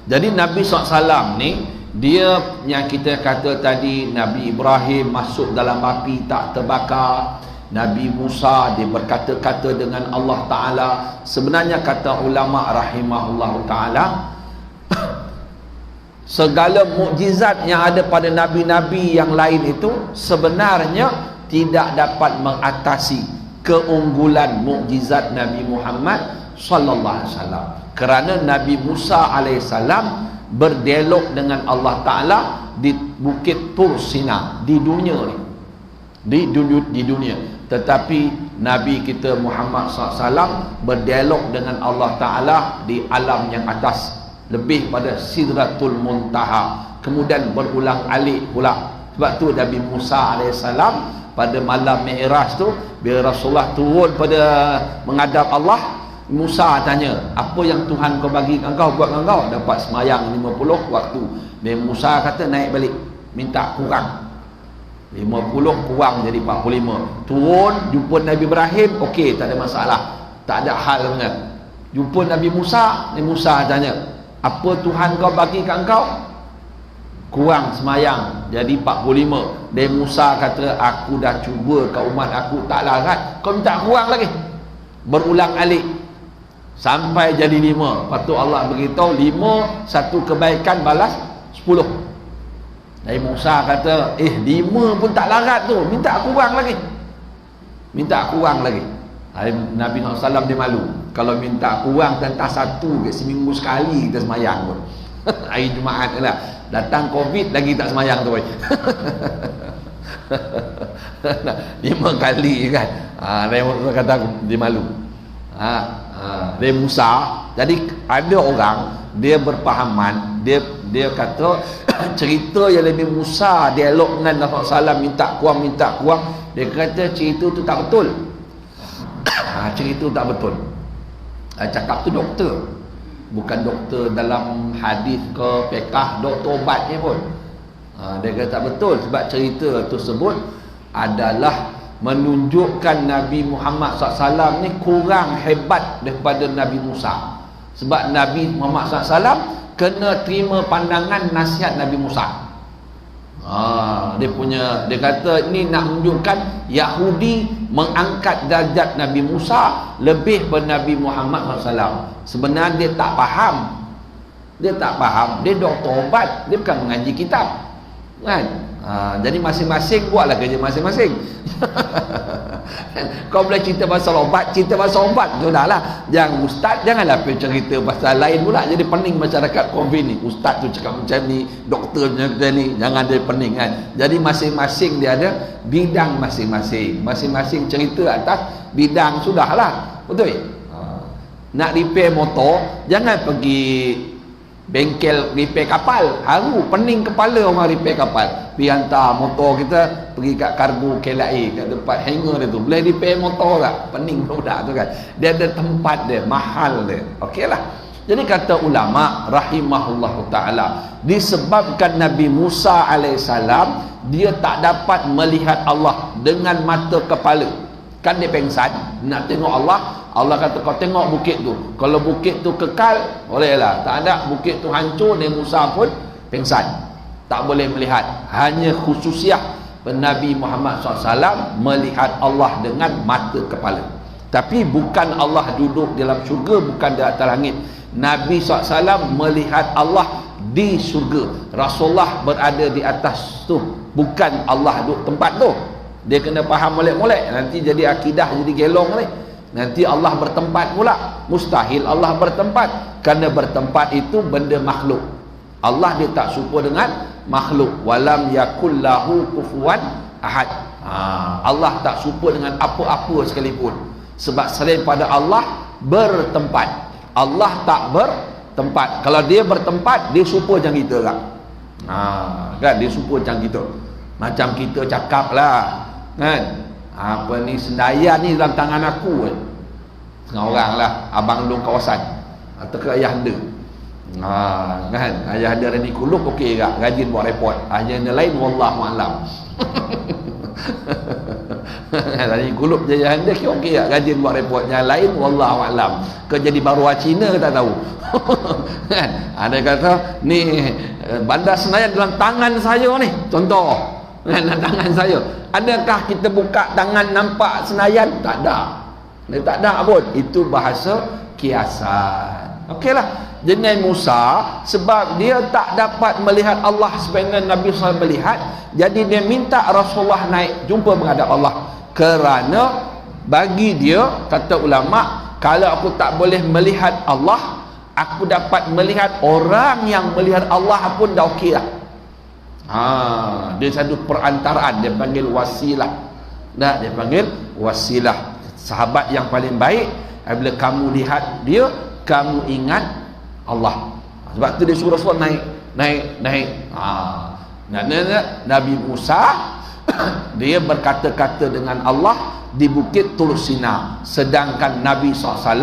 Jadi Nabi SAW ni, dia yang kita kata tadi, Nabi Ibrahim masuk dalam api tak terbakar. Nabi Musa dia berkata-kata dengan Allah Ta'ala. Sebenarnya kata ulama rahimahullah Ta'ala, segala mukjizat yang ada pada Nabi-Nabi yang lain itu sebenarnya tidak dapat mengatasi keunggulan mukjizat Nabi Muhammad sallallahu alaihi wasallam. Kerana Nabi Musa alaihissalam berdialog dengan Allah Ta'ala di Bukit Tur Sina, di dunia ni, di dunia. Tetapi Nabi kita Muhammad SAW berdialog dengan Allah Ta'ala di alam yang atas, lebih pada Sidratul Muntaha, kemudian berulang alik pula. Sebab tu Nabi Musa alaihissalam pada malam Mi'raj tu, bila Rasulullah turun pada menghadap Allah, Musa tanya, apa yang Tuhan kau bagi engkau buat engkau? Dapat semayang 50 waktu. Dan Musa kata naik balik, minta kurang 50 kurang jadi 45. Turun jumpa Nabi Ibrahim, okey, tak ada masalah, tak ada hal sangat. Jumpa Nabi Musa, Nabi Musa tanya, apa Tuhan kau bagi kat engkau? Kurang semayang jadi 45. Dan Musa kata, aku dah cuba kat umat aku tak larat, kau minta kurang lagi. Berulang alik sampai jadi 5. Lepas tu Allah beritahu 5, satu kebaikan balas 10. Nabi Musa kata, 5 pun tak larat tu, minta kurang lagi. Minta kurang lagi. Nabi SAW dia malu kalau minta kurang tentang satu ke seminggu sekali kita semayang pun. Hari Jumaat lah, datang Covid lagi tak semayang tu. 5 kali kan. Nabi Musa kata dia malu. Nabi Musa. Jadi ada orang dia berpahaman, dia kata cerita yang Nabi Musa dialog dengan Rasulullah SAW minta kurang, dia kata cerita tu tak betul. Cerita tak betul. Cakap tu doktor, bukan doktor dalam hadis ke fiqh, doktor obatnya pun. Dia kata tak betul, sebab cerita tersebut adalah menunjukkan Nabi Muhammad SAW ni kurang hebat daripada Nabi Musa. Sebab Nabi Muhammad SAW kena terima pandangan nasihat Nabi Musa. Dia kata ni nak menunjukkan Yahudi mengangkat darjat Nabi Musa lebih daripada Nabi Muhammad SAW. Sebenarnya dia tak faham. Dia doktor obat, dia bukan mengaji kitab kan. Jadi masing-masing buatlah kerja masing-masing. Kau boleh cerita pasal obat, cerita pasal obat sudahlah. Jangan ustaz, janganlah pergi cerita pasal lain pula. Jadi pening masyarakat COVID ni. Ustaz tu cakap macam ni, doktor macam ni, jangan dia pening kan. Jadi masing-masing dia ada bidang masing-masing. Masing-masing cerita atas bidang sudahlah. Betul? Nak repair motor, jangan pergi bengkel repair kapal. Haru, pening kepala orang repair kapal. Pergi hantar motor kita pergi kat kargo KLIA, kat tempat hanger dia tu, boleh repair motor tak? Pening budak tu kan. Dia ada tempat dia, mahal dia. Okey lah. Jadi kata ulama rahimahullahu ta'ala, disebabkan Nabi Musa alaihissalam dia tak dapat melihat Allah dengan mata kepala. Kan dia pengsan, nak tengok Allah. Allah kata kau tengok bukit tu. Kalau bukit tu kekal, bolehlah. Tak ada, bukit tu hancur, Nabi Musa pun pengsan, tak boleh melihat. Hanya khususiah Nabi Muhammad SAW melihat Allah dengan mata kepala. Tapi bukan Allah duduk dalam syurga, bukan di atas langit. Nabi SAW melihat Allah di syurga. Rasulullah berada di atas tu, bukan Allah duduk tempat tu. Dia kena faham molek-molek, nanti jadi akidah jadi gelong ni. Nanti Allah bertempat pula. Mustahil Allah bertempat, kerana bertempat itu benda makhluk. Allah dia tak serupa dengan makhluk. Walam yakul lahu kufuwan ahad. Allah tak serupa dengan apa-apa sekalipun. Sebab selain pada Allah bertempat, Allah tak bertempat. Kalau dia bertempat, dia serupa macam kita kan. Kan dia serupa macam kita. Macam kita cakap lah kan, apa ni sendayan ni dalam tangan aku kan. Setengah orang lah, abang long kawasan atau ke ayah anda. Kan ayah anda Rani Kulub okey tak, rajin buat report. Ayah anda lain wallahu alam. Rani Kulub je ayah anda okey tak, rajin buat report. Yang lain wallahu alam. Ke jadi baruah Cina ke tak tahu. Kan ada kata ni bandar Senayan dalam tangan saya ni, contoh kan, dalam tangan saya. Adakah kita buka tangan nampak Senayan? Tak ada. Dia tak ada pun. Itu bahasa kiasan. Okeylah. Jadi Nabi Musa, sebab dia tak dapat melihat Allah sebagaimana Nabi SAW melihat, jadi dia minta Rasulullah naik jumpa menghadap Allah. Kerana Bagi dia, kata ulama, kalau aku tak boleh melihat Allah, aku dapat melihat orang yang melihat Allah pun dah okey lah. Dia satu perantaraan, dia panggil wasilah. Dia panggil wasilah. Sahabat yang paling baik, bila kamu lihat dia, kamu ingat Allah. Sebab tu dia suruh Rasulullah naik. Nabi Musa dia berkata-kata dengan Allah di Bukit Tur Sina, sedangkan Nabi SAW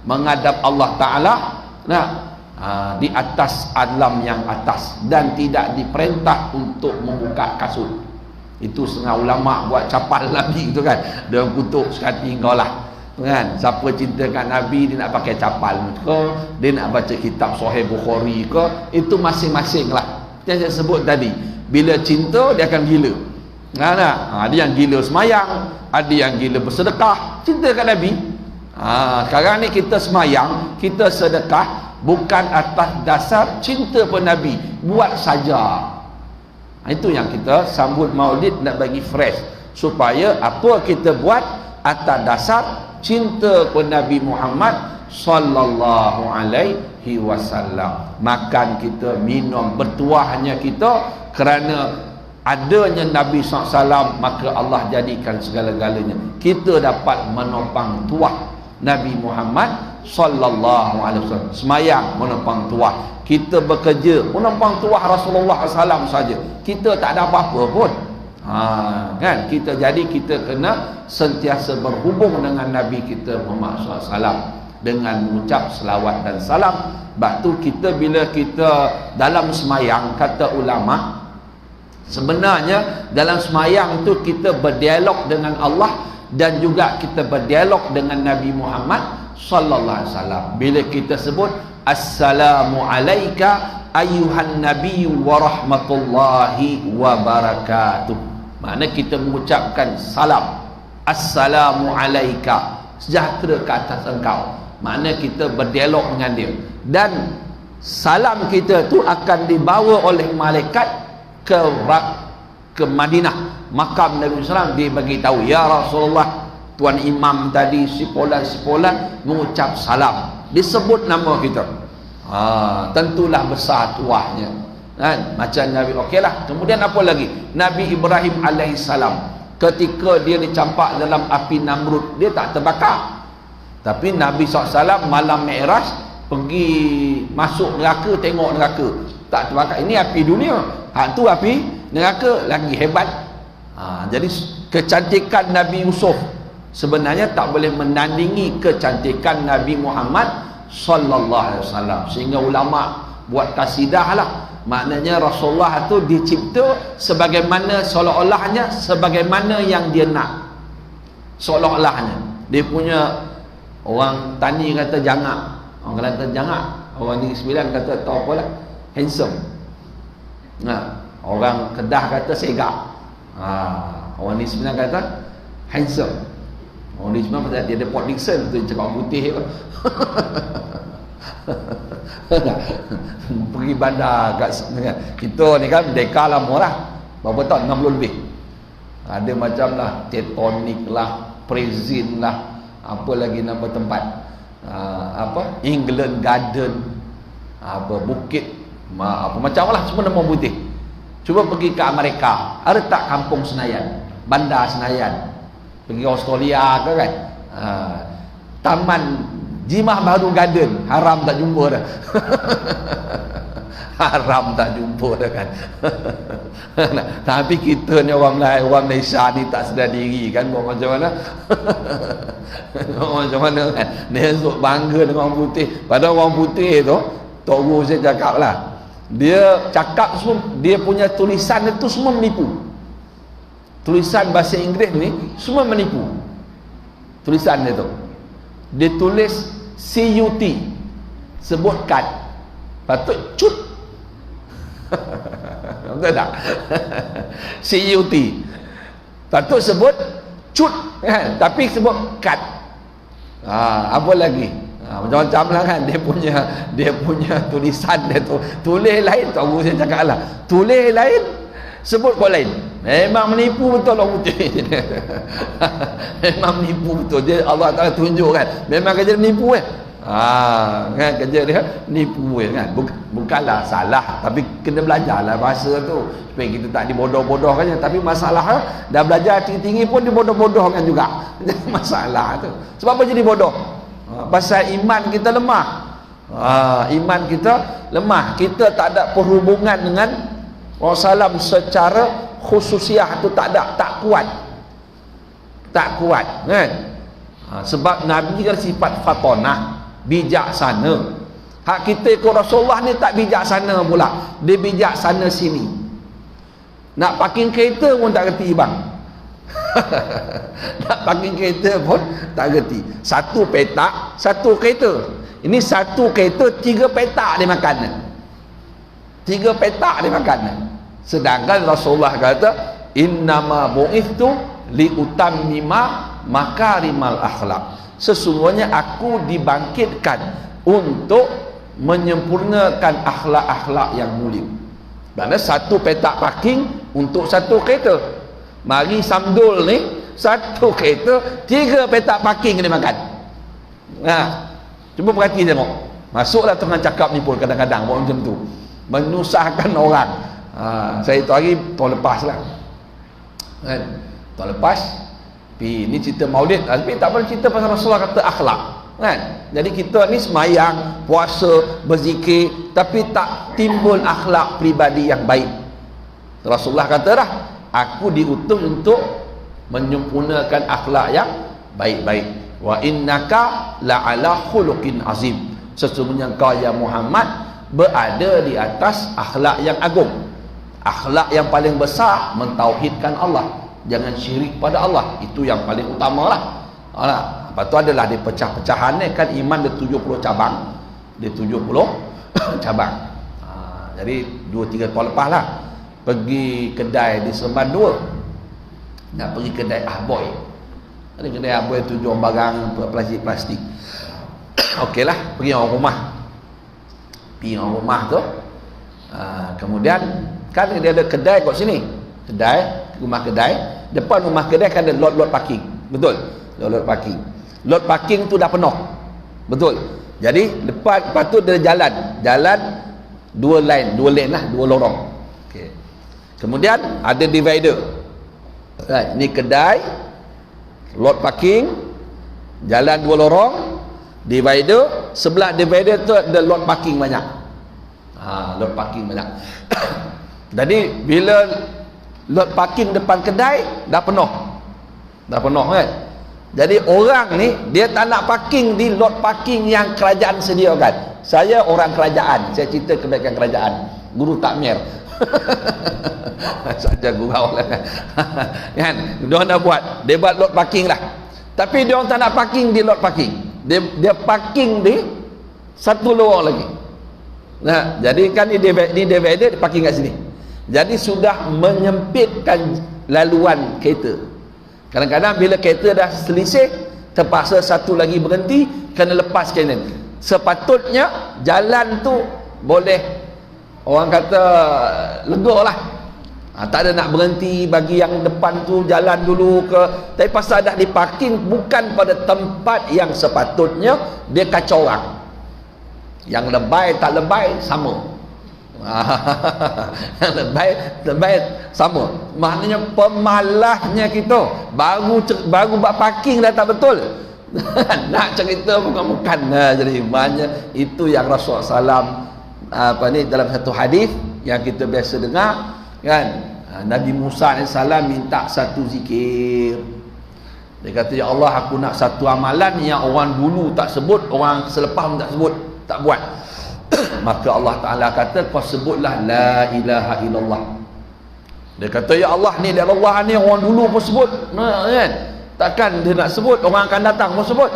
menghadap Allah Ta'ala di atas alam yang atas, dan tidak diperintah untuk membuka kasut. Itu setengah ulama buat capal Nabi tu kan, dia kutuk sekali kau lah kan. Siapa cinta kat Nabi, dia nak pakai capal ke, dia nak baca kitab Sahih Bukhari ke, itu masing-masing lah. Yang saya sebut tadi, bila cinta dia akan gila. Ada yang gila semayang, ada yang gila bersedekah. Cinta kat Nabi. Sekarang ni kita semayang, kita sedekah bukan atas dasar cinta pada Nabi, buat saja. Itu yang kita sambut Maulid, nak bagi fresh, supaya apa kita buat atas dasar cinta pada Nabi Muhammad sallallahu alaihi wasallam. Makan kita, minum, bertuahnya kita kerana adanya Nabi SAW, maka Allah jadikan segala-galanya. Kita dapat menopang tuah Nabi Muhammad sallallahu alaihi wasallam. Semayang menopang tuah, kita bekerja menopang tuah Rasulullah SAW saja. Kita tak ada apa-apa pun. Kan? Jadi kita kena sentiasa berhubung dengan Nabi kita Muhammad SAW dengan mengucap selawat dan salam. Sebab tu kita, bila kita dalam semayang, kata ulama, sebenarnya dalam semayang tu kita berdialog dengan Allah dan juga kita berdialog dengan Nabi Muhammad sallallahu alaihi wasallam. Bila kita sebut assalamu alayka ayyuhan nabiyyu wa rahmatullahi wa barakatuh, makna kita mengucapkan salam, assalamu alayka, sejahtera ke atas engkau. Makna kita berdialog dengan dia, dan salam kita tu akan dibawa oleh malaikat ke Madinah, makam Nabi SAW. Dia bagi tahu, ya Rasulullah, tuan imam tadi si Polan mengucap salam, disebut nama kita. Tentulah besar tuahnya kan, macam Nabi. Okeylah. Kemudian apa lagi? Nabi Ibrahim alaihissalam, ketika dia dicampak dalam api Namrud, dia tak terbakar. Tapi Nabi SAW malam Mi'raj pergi masuk neraka, tengok neraka, tak terbakar. Ini api dunia, tu api neraka lagi hebat. Jadi kecantikan Nabi Yusuf sebenarnya tak boleh menandingi kecantikan Nabi Muhammad sallallahu alaihi wasallam. Sehingga ulama buat kasidah lah, maknanya Rasulullah tu dicipta sebagaimana, seolah-olahnya sebagaimana yang dia nak. Seolah-olahnya dia punya, orang Tani kata jangak, orang Kelantan jangak, orang Negeri Sembilan kata tahu apa lah, handsome. Orang Kedah kata segak. Orang Negeri Sembilan kata handsome. Orang Negeri Sembilan pasal dia ada Port Dickson tu, cakap putih apa. Pergi bandar kat kita ni kan Merdeka lama lah, berapa tahun, 60 lebih. Ada macam lah Tectonic lah, Prezin lah, apa lagi nama tempat, England Garden, Bukit, apa macam lah, semua nama putih. Cuba pergi ke Amerika, ada tak kampung Senayan, bandar Senayan. Pergi Australia ke kan, Taman Jimah Baru Garden, haram tak jumpa dah. Haram tak jumpa dah kan. Tapi kita ni orang Malaysia ni tak sedar diri kan, buat macam mana. Macam mana kan, dia esok bangga dengan orang putih. Padahal orang putih tu, Tok Guru saya cakap lah, dia cakap semua, dia punya tulisan itu semua menipu. Tulisan bahasa Inggeris ni semua menipu. Tulisan dia tu, dia tulis CUT, sebut cut, patut cut. Betul tak? CUT patut sebut cut kan? Tapi sebut cut. Apa lagi? Macam-macam lah kan, dia punya tulisan dia tu. Tulis lain, tahu saya cakap lah, tulis lain, sebut kau lain. Memang menipu betul orang putih. Memang menipu betul. Dia Allah Ta'ala tunjuk kan. Memang kerja menipu kan. Kan kerja dia menipu kan. Bukanlah salah, tapi kena belajarlah bahasa tu supaya kita tak dibodoh-bodohkan. Tapi masalah dah belajar tinggi-tinggi pun dibodoh-bodohkan juga. Masalah tu. Sebab apa jadi bodoh? Pasal iman kita lemah. Iman kita lemah. Kita tak ada perhubungan dengan Rasulullah secara khususiah tu tak kuat kan. Sebab Nabi kan sifat fatonah, bijaksana. Hak kita ikut Rasulullah ni tak bijaksana pula, dia bijaksana sini. Nak parking kereta pun tak kerti bang. Nak parking kereta pun tak kerti. Satu petak, satu kereta. Ini satu kereta, 3 petak dia makan. 3 petak dia makan. Sedangkan Rasulullah kata, innama bu'ithtu liutammima makarimal akhlak. Sesungguhnya aku dibangkitkan untuk menyempurnakan akhlak-akhlak yang mulia. Kerana satu petak parking untuk satu kereta. Mari Samdul ni, satu kereta, 3 petak parking dia makan. Cuba perhati tengok. Masuklah tengah cakap ni pun kadang-kadang buat macam tu, menyusahkan orang. Saya tu hari tahun lepas lah kan? Tahun lepas ni cerita maulid, tapi tak boleh cerita pasal Rasulullah kata akhlak kan? Jadi kita ni semayang, puasa, berzikir, tapi tak timbul akhlak pribadi yang baik. Rasulullah kata dah, aku diutus untuk menyempurnakan akhlak yang baik-baik. Wa innaka la'ala khuluqin azim. Sesungguhnya kau ya Muhammad berada di atas akhlak yang agung. Akhlak yang paling besar mentauhidkan Allah, jangan syirik pada Allah. Itu yang paling utama lah. Lepas tu adalah dia pecah-pecahan ni kan. Iman dia 70 cabang. Dia 70 cabang. Jadi 2-3 tahun lepas lah, pergi kedai di Seremban 2. Nak pergi kedai Ahboy. Ada kedai Ahboy tu jual barang plastik-plastik. Okey lah, pergi orang rumah. Pergi orang rumah tu. Kemudian kan dia ada kedai kat sini. Kedai, rumah kedai. Depan rumah kedai kan ada lot-lot parking. Betul? Lot-lot parking. Lot parking tu dah penuh. Betul? Jadi lepas tu ada jalan. Jalan 2 lane lah, 2 lorong. Okey. Kemudian ada divider. Right, ni kedai, lot parking, jalan 2 lorong, divider. Sebelah divider tu ada lot parking banyak. Lot parking banyak. Jadi bila lot parking depan kedai dah penuh kan. Jadi orang ni dia tak nak parking di lot parking yang kerajaan sediakan. Saya orang kerajaan, saya cerita kebaikan kerajaan, guru takmir. Saja gurau lah kan. Dia nak buat, dia buat lot parking lah. Tapi dia orang tak nak parking di lot parking. Dia parking di satu lorong lagi. Nah, jadi kan ni divider dia parking kat sini. Jadi sudah menyempitkan laluan kereta. Kadang-kadang bila kereta dah selisih, terpaksa satu lagi berhenti, kena lepas kanan. Sepatutnya jalan tu boleh, orang kata, lega lah. Tak ada nak berhenti bagi yang depan tu jalan dulu ke. Tapi pasal dah diparking bukan pada tempat yang sepatutnya, dia kacau orang. Yang lebay tak lebay sama. lebay sama. Maknanya pemalasnya kita baru buat parking dah tak betul. Nak cerita bukan. Jadi maknanya itu yang Rasulullah SAW dalam satu hadis yang kita biasa dengar kan. Nabi Musa AS minta satu zikir. Dia kata, ya Allah, aku nak satu amalan yang orang dulu tak sebut, orang selepas pun tak sebut, tak buat. Maka Allah Ta'ala kata, kau sebutlah la ilaha illallah. Dia kata, ya Allah, ni la Allah ni orang dulu pun sebut kan? Takkan dia nak sebut, orang akan datang pun sebut.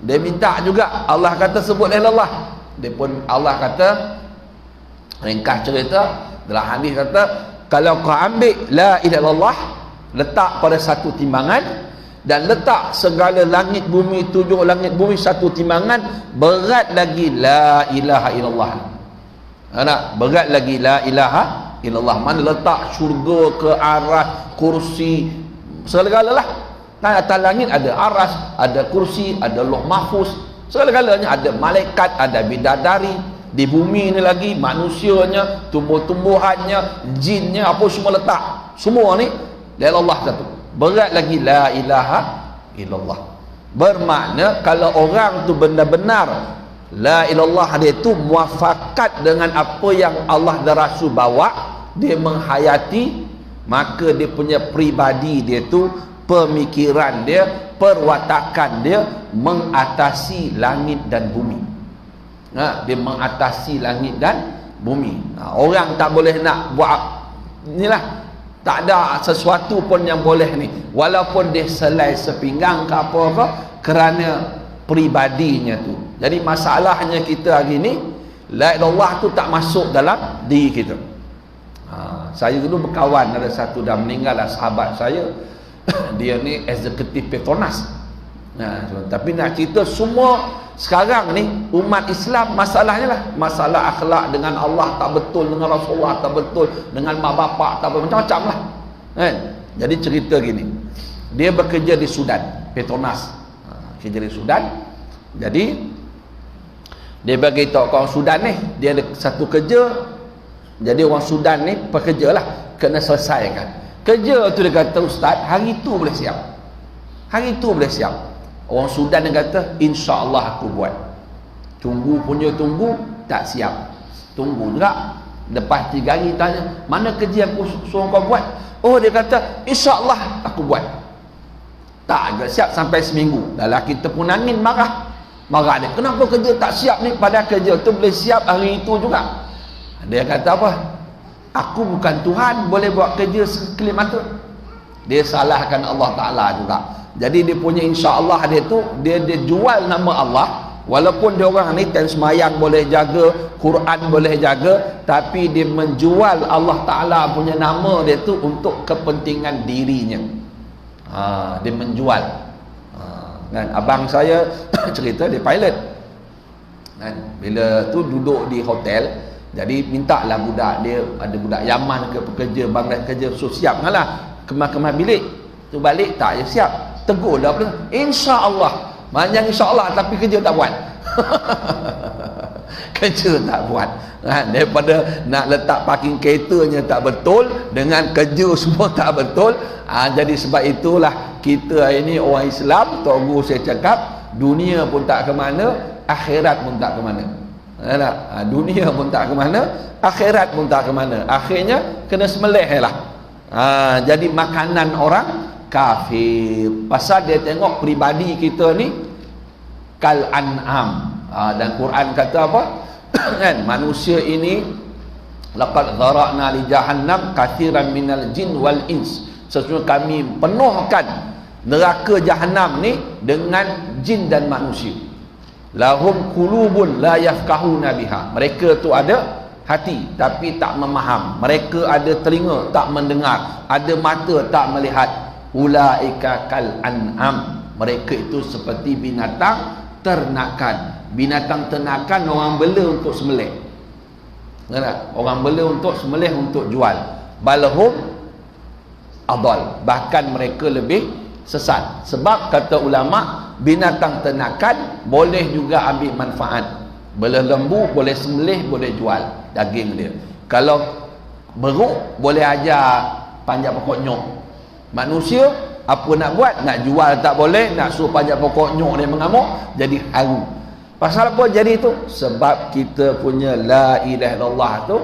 Dia minta juga, Allah kata sebut la ilallah. Dia pun, Allah kata, ringkas cerita dalam hadis kata, kalau kau ambil la ilaha illallah, letak pada satu timbangan, dan letak segala langit bumi, 7 langit bumi satu timbangan, berat lagi la ilaha illallah. Berat lagi la ilaha illallah. Mana letak syurga, ke aras, kursi, segala-galalah. Kan atas langit ada aras, ada kursi, ada lauh mahfuz, segala-galanya, ada malaikat, ada bidadari. Di bumi ni lagi manusianya, tumbuh-tumbuhannya, jinnya, apa semua letak. Semua ni dari Allah satu. Berat lagi la ilaha illallah. Bermakna kalau orang tu benar-benar la ilallah, dia tu muafakat dengan apa yang Allah dan Rasul bawa, dia menghayati, maka dia punya pribadi dia tu, pemikiran dia, perwatakan dia mengatasi langit dan bumi. Dia mengatasi langit dan bumi. Orang tak boleh nak buat inilah, tak ada sesuatu pun yang boleh ni, walaupun dia selai sepinggang ke apa-apa, kerana pribadinya tu. Jadi masalahnya kita hari ni, la ilallah tu tak masuk dalam diri kita. Saya dulu berkawan, ada satu dah meninggal lah, sahabat saya. Dia ni eksekutif Petronas. Tapi nak cerita semua sekarang ni umat Islam, masalahnya lah masalah akhlak dengan Allah tak betul, dengan Rasulullah tak betul, dengan mak bapak tak betul, macam-macam lah kan. Jadi cerita gini, dia bekerja di Sudan, Petronas, kerja di Sudan. Jadi dia bagi tahu orang Sudan ni, dia ada satu kerja. Jadi orang Sudan ni pekerja lah, kena selesaikan kerja tu. Dia kata, ustaz, hari tu boleh siap, hari tu boleh siap. Orang Sudan dia kata, insya-Allah aku buat. Tunggu punya tunggu, tak siap. Tunggu juga. Lepas 3 hari tanya, mana kerja aku suruh kau buat? Oh, dia kata, insya-Allah aku buat. Tak agak siap sampai seminggu. Dah lah kita pun angin marah. Marah dia, kenapa kerja tak siap ni? Padahal kerja tu boleh siap hari itu juga. Dia kata apa? Aku bukan Tuhan, boleh buat kerja sekelip mata. Dia salahkan Allah Ta'ala juga. Jadi dia punya insya-Allah dia tu, dia jual nama Allah. Walaupun dia orang ni time semayang boleh jaga, Quran boleh jaga, tapi dia menjual Allah Ta'ala punya nama dia tu untuk kepentingan dirinya. Dia menjual. Kan abang saya cerita, dia pilot. Kan bila tu duduk di hotel, jadi mintalah budak dia, ada budak Yaman ke pekerja Bangladesh kerja, so siap lah kemas-kemas bilik tu, balik tak ya siap, tegur dah apa, insya-Allah, banyak insya-Allah tapi kerja tak buat. Kerja tak buat. Daripada nak letak parking keretanya tak betul, dengan kerja semua tak betul. Jadi sebab itulah kita ini orang Islam, Tok Guru saya cakap, dunia pun tak ke mana, akhirat pun tak ke mana. Dunia pun tak ke mana, akhirat pun tak ke mana. Akhirnya kena sembelih lah. Jadi makanan orang kafir. Pasal dia tengok pribadi kita ni kal an'am. Dan Quran kata apa? Kan manusia ini, laqad zara'na li jahannam katsiran minal jin wal ins. Sesungguhnya kami penuhkan neraka jahanam ni dengan jin dan manusia. Lahum qulubun la yafqahuna biha. Mereka tu ada hati tapi tak memaham. Mereka ada telinga tak mendengar, ada mata tak melihat. Ulaika kal an'am. Mereka itu seperti binatang ternakan. Binatang ternakan orang bela untuk sembelih. Orang bela untuk sembelih untuk jual. Balhum adal. Bahkan mereka lebih sesat. Sebab kata ulama, binatang ternakan boleh juga ambil manfaat. Bela lembu boleh sembelih, boleh jual daging dia. Kalau beruk boleh ajar panjat pokok nyok. Manusia apa nak buat? Nak jual tak boleh, nak suruh panjat pokok nyok dia mengamuk, jadi haru. Pasal apa jadi itu? Sebab kita punya la ilaha illallah tu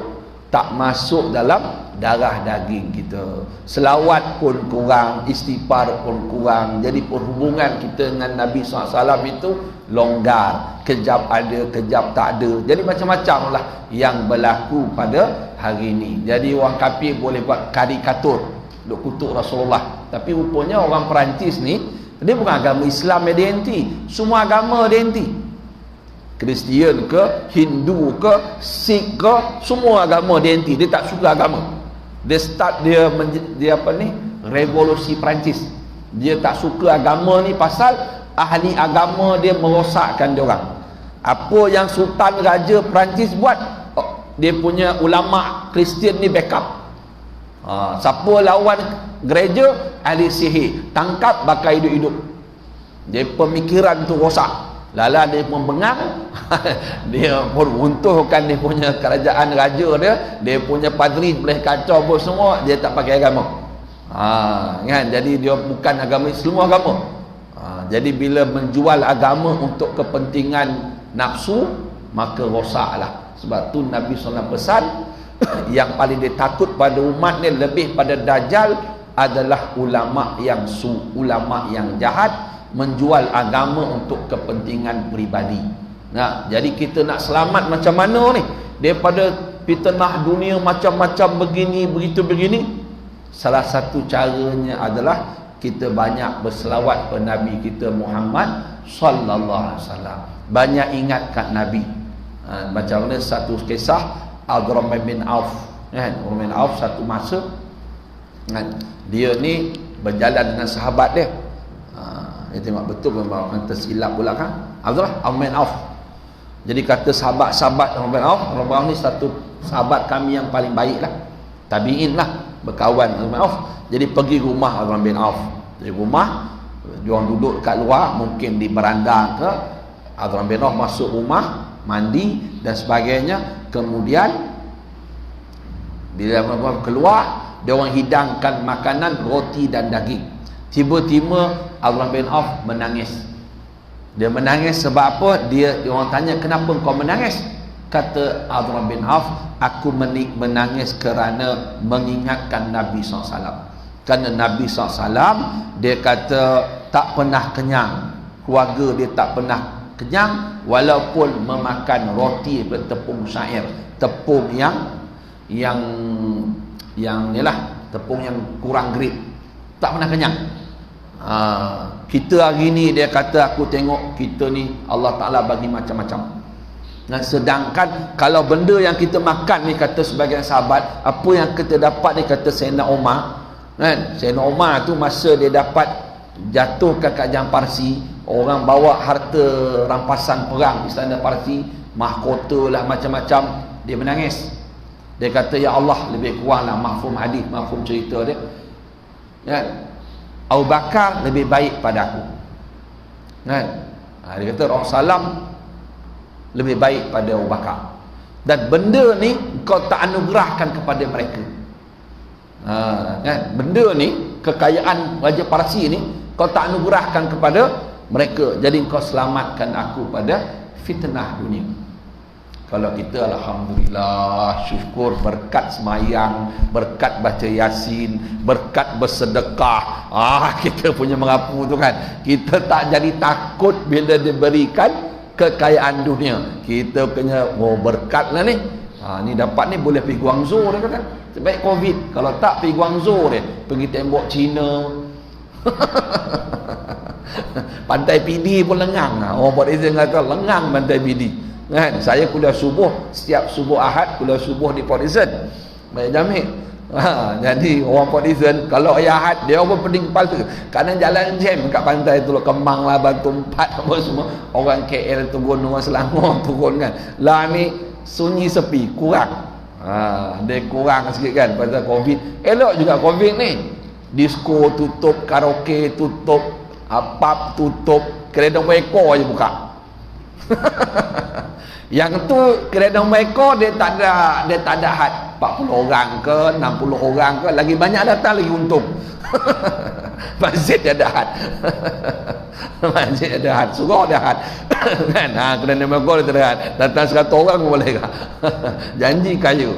tak masuk dalam darah daging kita. Selawat pun kurang, istighfar pun kurang. Jadi perhubungan kita dengan Nabi SAW itu longgar. Kejap ada, kejap tak ada. Jadi macam-macam lah yang berlaku pada hari ini. Jadi orang kafir boleh buat karikatur, duk kutuk Rasulullah. Tapi rupanya orang Perancis ni, dia bukan agama Islam yang dia anti. Semua agama dia anti. Kristian ke, Hindu ke, Sikh ke, semua agama dia anti. Dia tak suka agama. Dia start dia apa ni, revolusi Perancis. Dia tak suka agama ni pasal ahli agama dia merosakkan dia orang. Apa yang sultan raja Perancis buat, dia punya ulama Kristian ni backup. Siapa lawan gereja, ahli sihir, tangkap bakal hidup-hidup. Dia pemikiran tu rosak. Lala dia pun bengang. Dia pun runtuhkan dia punya kerajaan raja dia punya padri boleh kacau pun semua, dia tak pakai agama. Kan, jadi dia bukan agama, semua agama. Jadi bila menjual agama untuk kepentingan nafsu, maka rosaklah. Sebab tu Nabi SAW pesan yang paling dia takut pada umat ni lebih pada Dajjal adalah ulama yang ulama yang jahat, menjual agama untuk kepentingan peribadi. Nah, jadi kita nak selamat macam mana ni daripada fitnah dunia macam-macam begini, begitu begini? Salah satu caranya adalah kita banyak berselawat kepada Nabi kita Muhammad sallallahu alaihi wasallam. Banyak ingatkan Nabi. Macam mana satu kisah Abdurrahman bin Auf, kan? Abdurrahman bin Auf satu masa, kan, dia ni berjalan dengan sahabat dia. Dia tengok betul memang tersilap pula kan. Abdurrahman bin Auf. Jadi kata sahabat-sahabat Abdurrahman bin Auf, Abdurrahman ni satu sahabat kami yang paling baik lah, tabi'in lah, berkawan Abdurrahman bin Auf. Jadi pergi rumah Abdurrahman bin Auf. Di rumah, diorang duduk kat luar, mungkin di beranda ke. Abdurrahman bin Auf masuk rumah, mandi dan sebagainya. Kemudian bila Abdurrahman keluar, diorang hidangkan makanan, roti dan daging. Tiba-tiba Abdurrahman bin Auf menangis. Dia menangis sebab apa? Diorang tanya, kenapa kau menangis? Kata Abdurrahman bin Auf, aku menangis kerana mengingatkan Nabi SAW. Kerana Nabi SAW, dia kata tak pernah kenyang, keluarga dia tak pernah kenyang walaupun memakan roti bertepung syair, tepung yang ialah tepung yang kurang grade, tak pernah kenyang. Kita hari ni, dia kata, aku tengok kita ni Allah Ta'ala bagi macam-macam. Dan sedangkan kalau benda yang kita makan ni, kata sebagian sahabat, apa yang kita dapat ni, kata Sayyidina Umar, kan, Sayyidina Umar tu masa dia dapat jatuh ke kerajaan Parsi, orang bawa harta rampasan perang istana Parsi, mahkota lah macam-macam, dia menangis. Dia kata, ya Allah, lebih kuranglah mafhum hadis, mafhum cerita dia, kan, Abu Bakar lebih baik pada aku, kan. Dia kata Rasulullah lebih baik pada Abu Bakar, dan benda ni kau tak anugerahkan kepada mereka. Kan, benda ni, kekayaan Raja Parsi ni kau tak anugerahkan kepada mereka, jadi kau selamatkan aku pada fitnah dunia. Kalau kita, alhamdulillah, syukur, berkat semayang, berkat baca Yasin, berkat bersedekah, kita punya mengapu tu kan, kita tak jadi takut bila diberikan kekayaan dunia. Kita kena, berkat lah ni, ni dapat ni boleh pergi Guangzhou, dia kata, sebaik Covid. Kalau tak pergi Guangzhou, dia pergi tembok Cina. Pantai Pidi pun lengang. Orang buat izin kata lengang Pantai Pidi, kan. Saya kuliah subuh, setiap subuh Ahad kuliah subuh di Port Dickson, banyak Jamik. Jadi orang Port Dickson kalau Ahad, dia pun pening kepala, kerana jalan jam kat pantai tu, Kemang lah, Batu Empat, apa semua. Orang KL turun, orang Selangor turun, kan. Lah ni sunyi sepi, kurang. Dia kurang sikit kan pasal Covid. Elok juga Covid ni, disko tutup, karaoke tutup, pub tutup, kedai nombor ekor je buka. Yang tu kedai nombor ekor dia tak ada had, 40 orang ke 60 orang ke, lagi banyak datang lagi untung. Masjid ada had. Masjid ada had, surau ada had. Kan, kedai nombor ekor dia tak ada had, datang 100 orang pun boleh ke. Janji kaya.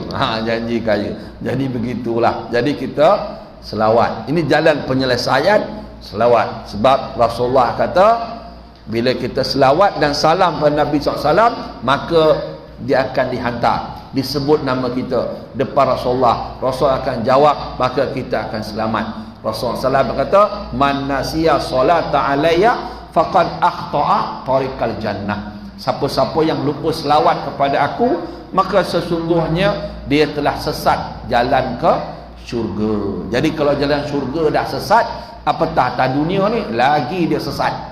Janji kaya. Jadi begitulah. Jadi kita selawat, ini jalan penyelesaian selawat. Sebab Rasulullah kata, bila kita selawat dan salam kepada Nabi SAW, maka dia akan dihantar, disebut nama kita depan Rasulullah. Rasul akan jawab, maka kita akan selamat. Rasulullah SAW berkata, man nasiya salata alayya faqad akhta'a tariqal jannah. Siapa-siapa yang lupa selawat kepada aku, maka sesungguhnya dia telah sesat jalan ke syurga. Jadi kalau jalan syurga dah sesat, apatah tak dunia ni lagi dia sesat.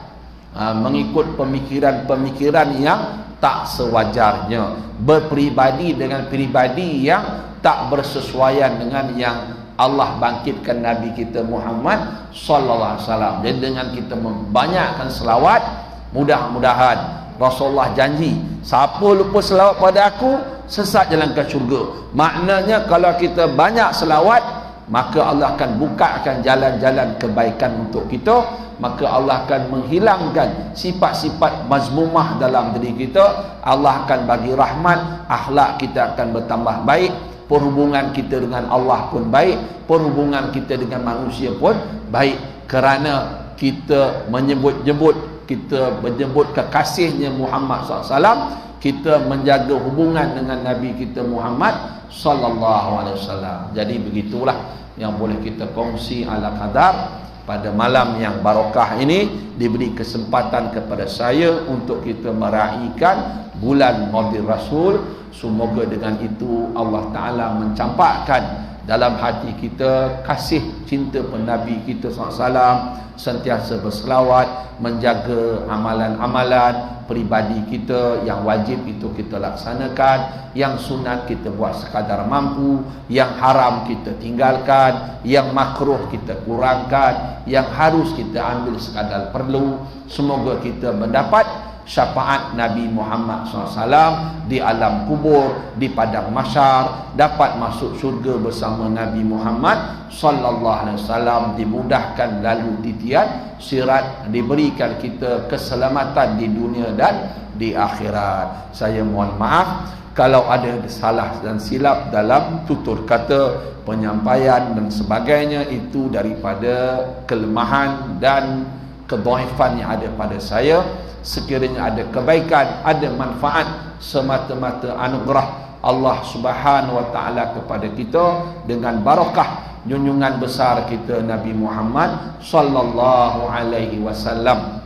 Mengikut pemikiran-pemikiran yang tak sewajarnya, berperibadi dengan peribadi yang tak bersesuaian dengan yang Allah bangkitkan Nabi kita Muhammad sallallahu alaihi wasallam. Jadi dengan kita membanyakkan selawat, mudah-mudahan Rasulullah janji, siapa lupa selawat pada aku, sesat jalan ke syurga. Maknanya kalau kita banyak selawat, maka Allah akan bukakan jalan-jalan kebaikan untuk kita, maka Allah akan menghilangkan sifat-sifat mazmumah dalam diri kita. Allah akan bagi rahmat, akhlak kita akan bertambah baik, perhubungan kita dengan Allah pun baik, perhubungan kita dengan manusia pun baik, kerana kita menyebut-nyebut, kita menyebut kekasihnya Muhammad SAW, kita menjaga hubungan dengan Nabi kita Muhammad sallallahu alaihi wasallam. Jadi begitulah yang boleh kita kongsi ala kadar pada malam yang barakah ini. Diberi kesempatan kepada saya untuk kita meraihkan bulan Maulid Rasul. Semoga dengan itu Allah Ta'ala mencampakkan dalam hati kita kasih cinta Nabi kita SAW, sentiasa berselawat, menjaga amalan-amalan peribadi kita. Yang wajib itu kita laksanakan, yang sunat kita buat sekadar mampu, yang haram kita tinggalkan, yang makruh kita kurangkan, yang harus kita ambil sekadar perlu. Semoga kita mendapat syafaat Nabi Muhammad SAW di alam kubur, di padang mahsyar, dapat masuk syurga bersama Nabi Muhammad sallallahu alaihi wasallam, dimudahkan lalu titian sirat, diberikan kita keselamatan di dunia dan di akhirat. Saya mohon maaf kalau ada salah dan silap dalam tutur kata, penyampaian dan sebagainya, itu daripada kelemahan dan kedhaifan yang ada pada saya. Sekiranya ada kebaikan, ada manfaat, semata-mata anugerah Allah Subhanahu wa taala kepada kita dengan barakah junjungan besar kita Nabi Muhammad sallallahu alaihi wasallam,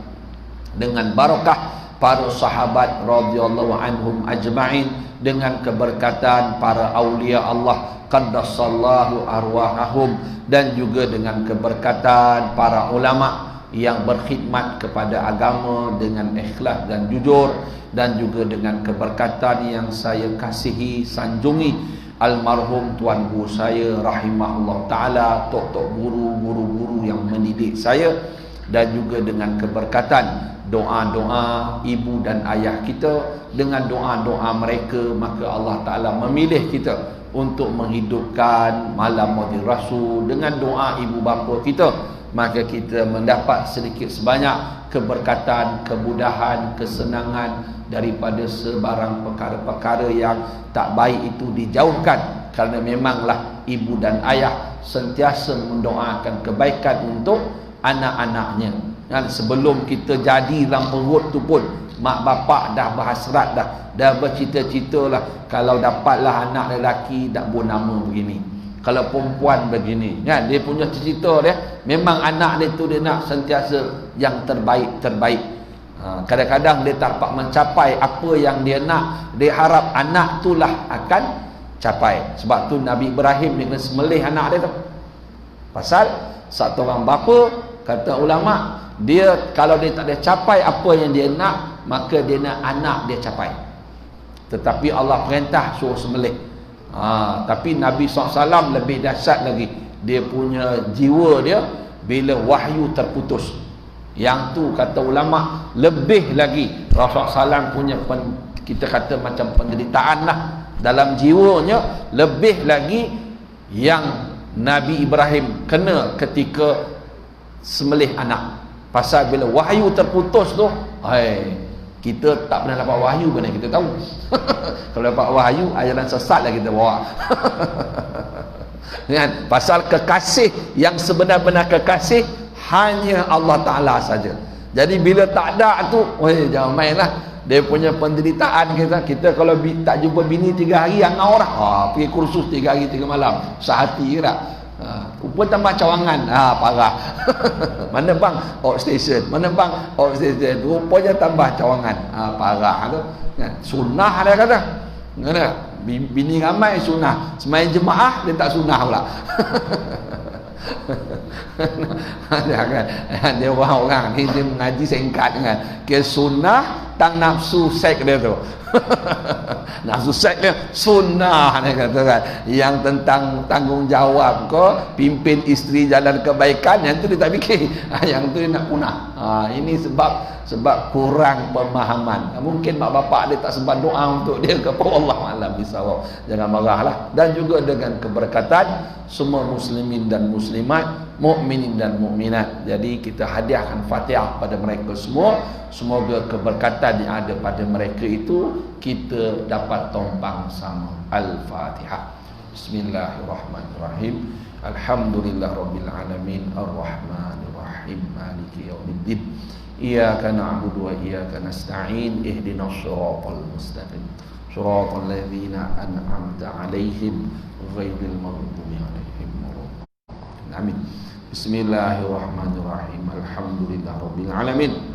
dengan barakah para sahabat radhiyallahu anhum ajma'in, dengan keberkatan para aulia Allah qaddasallahu arwahahum, dan juga dengan keberkatan para ulama yang berkhidmat kepada agama dengan ikhlas dan jujur, dan juga dengan keberkatan yang saya kasihi sanjungi almarhum tuan guru saya rahimahullah taala, tok-tok guru-guru yang mendidik saya, dan juga dengan keberkatan doa-doa ibu dan ayah kita. Dengan doa-doa mereka, maka Allah Ta'ala memilih kita untuk menghidupkan malam Maulid Rasul. Dengan doa ibu bapa kita, maka kita mendapat sedikit sebanyak keberkatan, kemudahan, kesenangan daripada sebarang perkara-perkara yang tak baik itu dijauhkan. Kerana memanglah ibu dan ayah sentiasa mendoakan kebaikan untuk anak-anaknya. Dan sebelum kita jadi dalam perut tu pun, mak bapak dah berhasrat dah bercita-cita lah, kalau dapatlah anak lelaki tak buat nama begini, kalau perempuan begini, kan? Dia punya cita-cita dia, memang anak dia tu dia nak sentiasa yang terbaik. Kadang-kadang dia tak dapat mencapai apa yang dia nak, dia harap anak tu lah akan capai. Sebab tu Nabi Ibrahim dia kena semelih anak dia tu. Pasal satu orang bapa, kata ulama, dia kalau dia tak ada capai apa yang dia nak, maka dia nak anak dia capai. Tetapi Allah perintah suruh semelih. Tapi Nabi SAW lebih dahsyat lagi. Dia punya jiwa dia bila wahyu terputus, yang tu kata ulama lebih lagi Rasulullah SAW punya kita kata macam penderitaan lah dalam jiwanya, lebih lagi yang Nabi Ibrahim kena ketika semelih anak. Pasal bila wahyu terputus tu, kita tak pernah dapat wahyu, mana kita tahu. Kalau dapat wahyu, ajaran sesat lah kita bawa. Kan? Pasal kekasih yang sebenar-benar kekasih hanya Allah Ta'ala saja. Jadi bila tak ada tu, jangan main lah. Dia punya penderitaan kita kalau tak jumpa bini 3 hari, angau lah. Pergi kursus 3 hari 3 malam, sehati tak? Rupa tambah cawangan, parah. Mana bang? Outstation. Mana bang? Outstation. Rupanya tambah cawangan, parah tu. Sunnah dia kata. Bini ramai sunnah, semain jemaah dia tak sunnah pula. Dia orang ni dia mengaji singkat kan. Ke sunnah tang nafsu seks dia tu. Nafsu seks dia sunnah dia kata kan. Yang tentang tanggungjawab ke pimpin isteri jalan kebaikan, yang tu dia tak fikir. Yang tu dia nak punah. Ini sebab kurang pemahaman. Mungkin mak bapak dia tak sempat doa untuk dia ke apa, wallahu alam bisawab. Jangan marahlah. Dan juga dengan keberkatan semua muslimin dan muslimat, mukminin dan mukminat. Jadi kita hadiahkan Fatihah pada mereka semua. Semoga keberkatan yang ada pada mereka itu kita dapat tumpang sama. Al-Fatihah. Bismillahirrahmanirrahim. Alhamdulillahirabbil alamin, arrahmanirrahim, maliki yaumiddin. Iyyaka na'budu wa iyyaka nasta'in, ihdinas shiratal mustaqim. Shiratal ladzina an'amta 'alaihim ghairil maghdubi 'alaihim waladdallin. Amin. Bismillahirrahmanirrahim. Alhamdulillahirabbil alamin.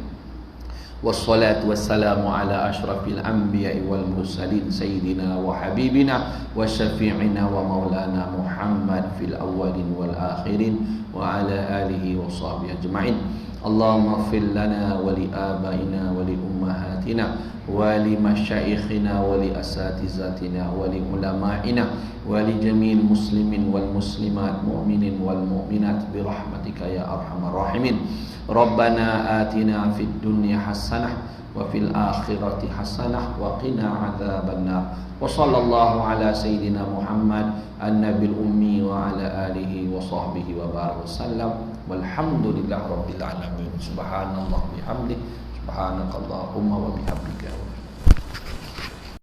Wassalatu wassalamu ala asyrafil anbiya'i wal mursalin sayyidina wa habibina wa syafi'ina wa maulana Muhammad fil awwalin wal akhirin wa ala alihi wa sahbihi ajma'in. Allahumma ighfir lana wa li abaina wa li ummahatina wa li masyaikhina wa li asatizatina wa li ulama'ina wa li jami'il muslimin wal muslimat, mu'minin wal mu'minat bi rahmatika ya arhamar rahimin. Rabbana atina fid dunya hasanah wa fil akhirati hasanah wa qina adzabannar. Wa sallallahu ala sayyidina Muhammad an-nabil ummi wa ala alihi wa sahbihi wa baraka wasallam. Walhamdulillahirabbil alamin. Subhanallah bihamdihi, subhanakallahumma wa bihamdika.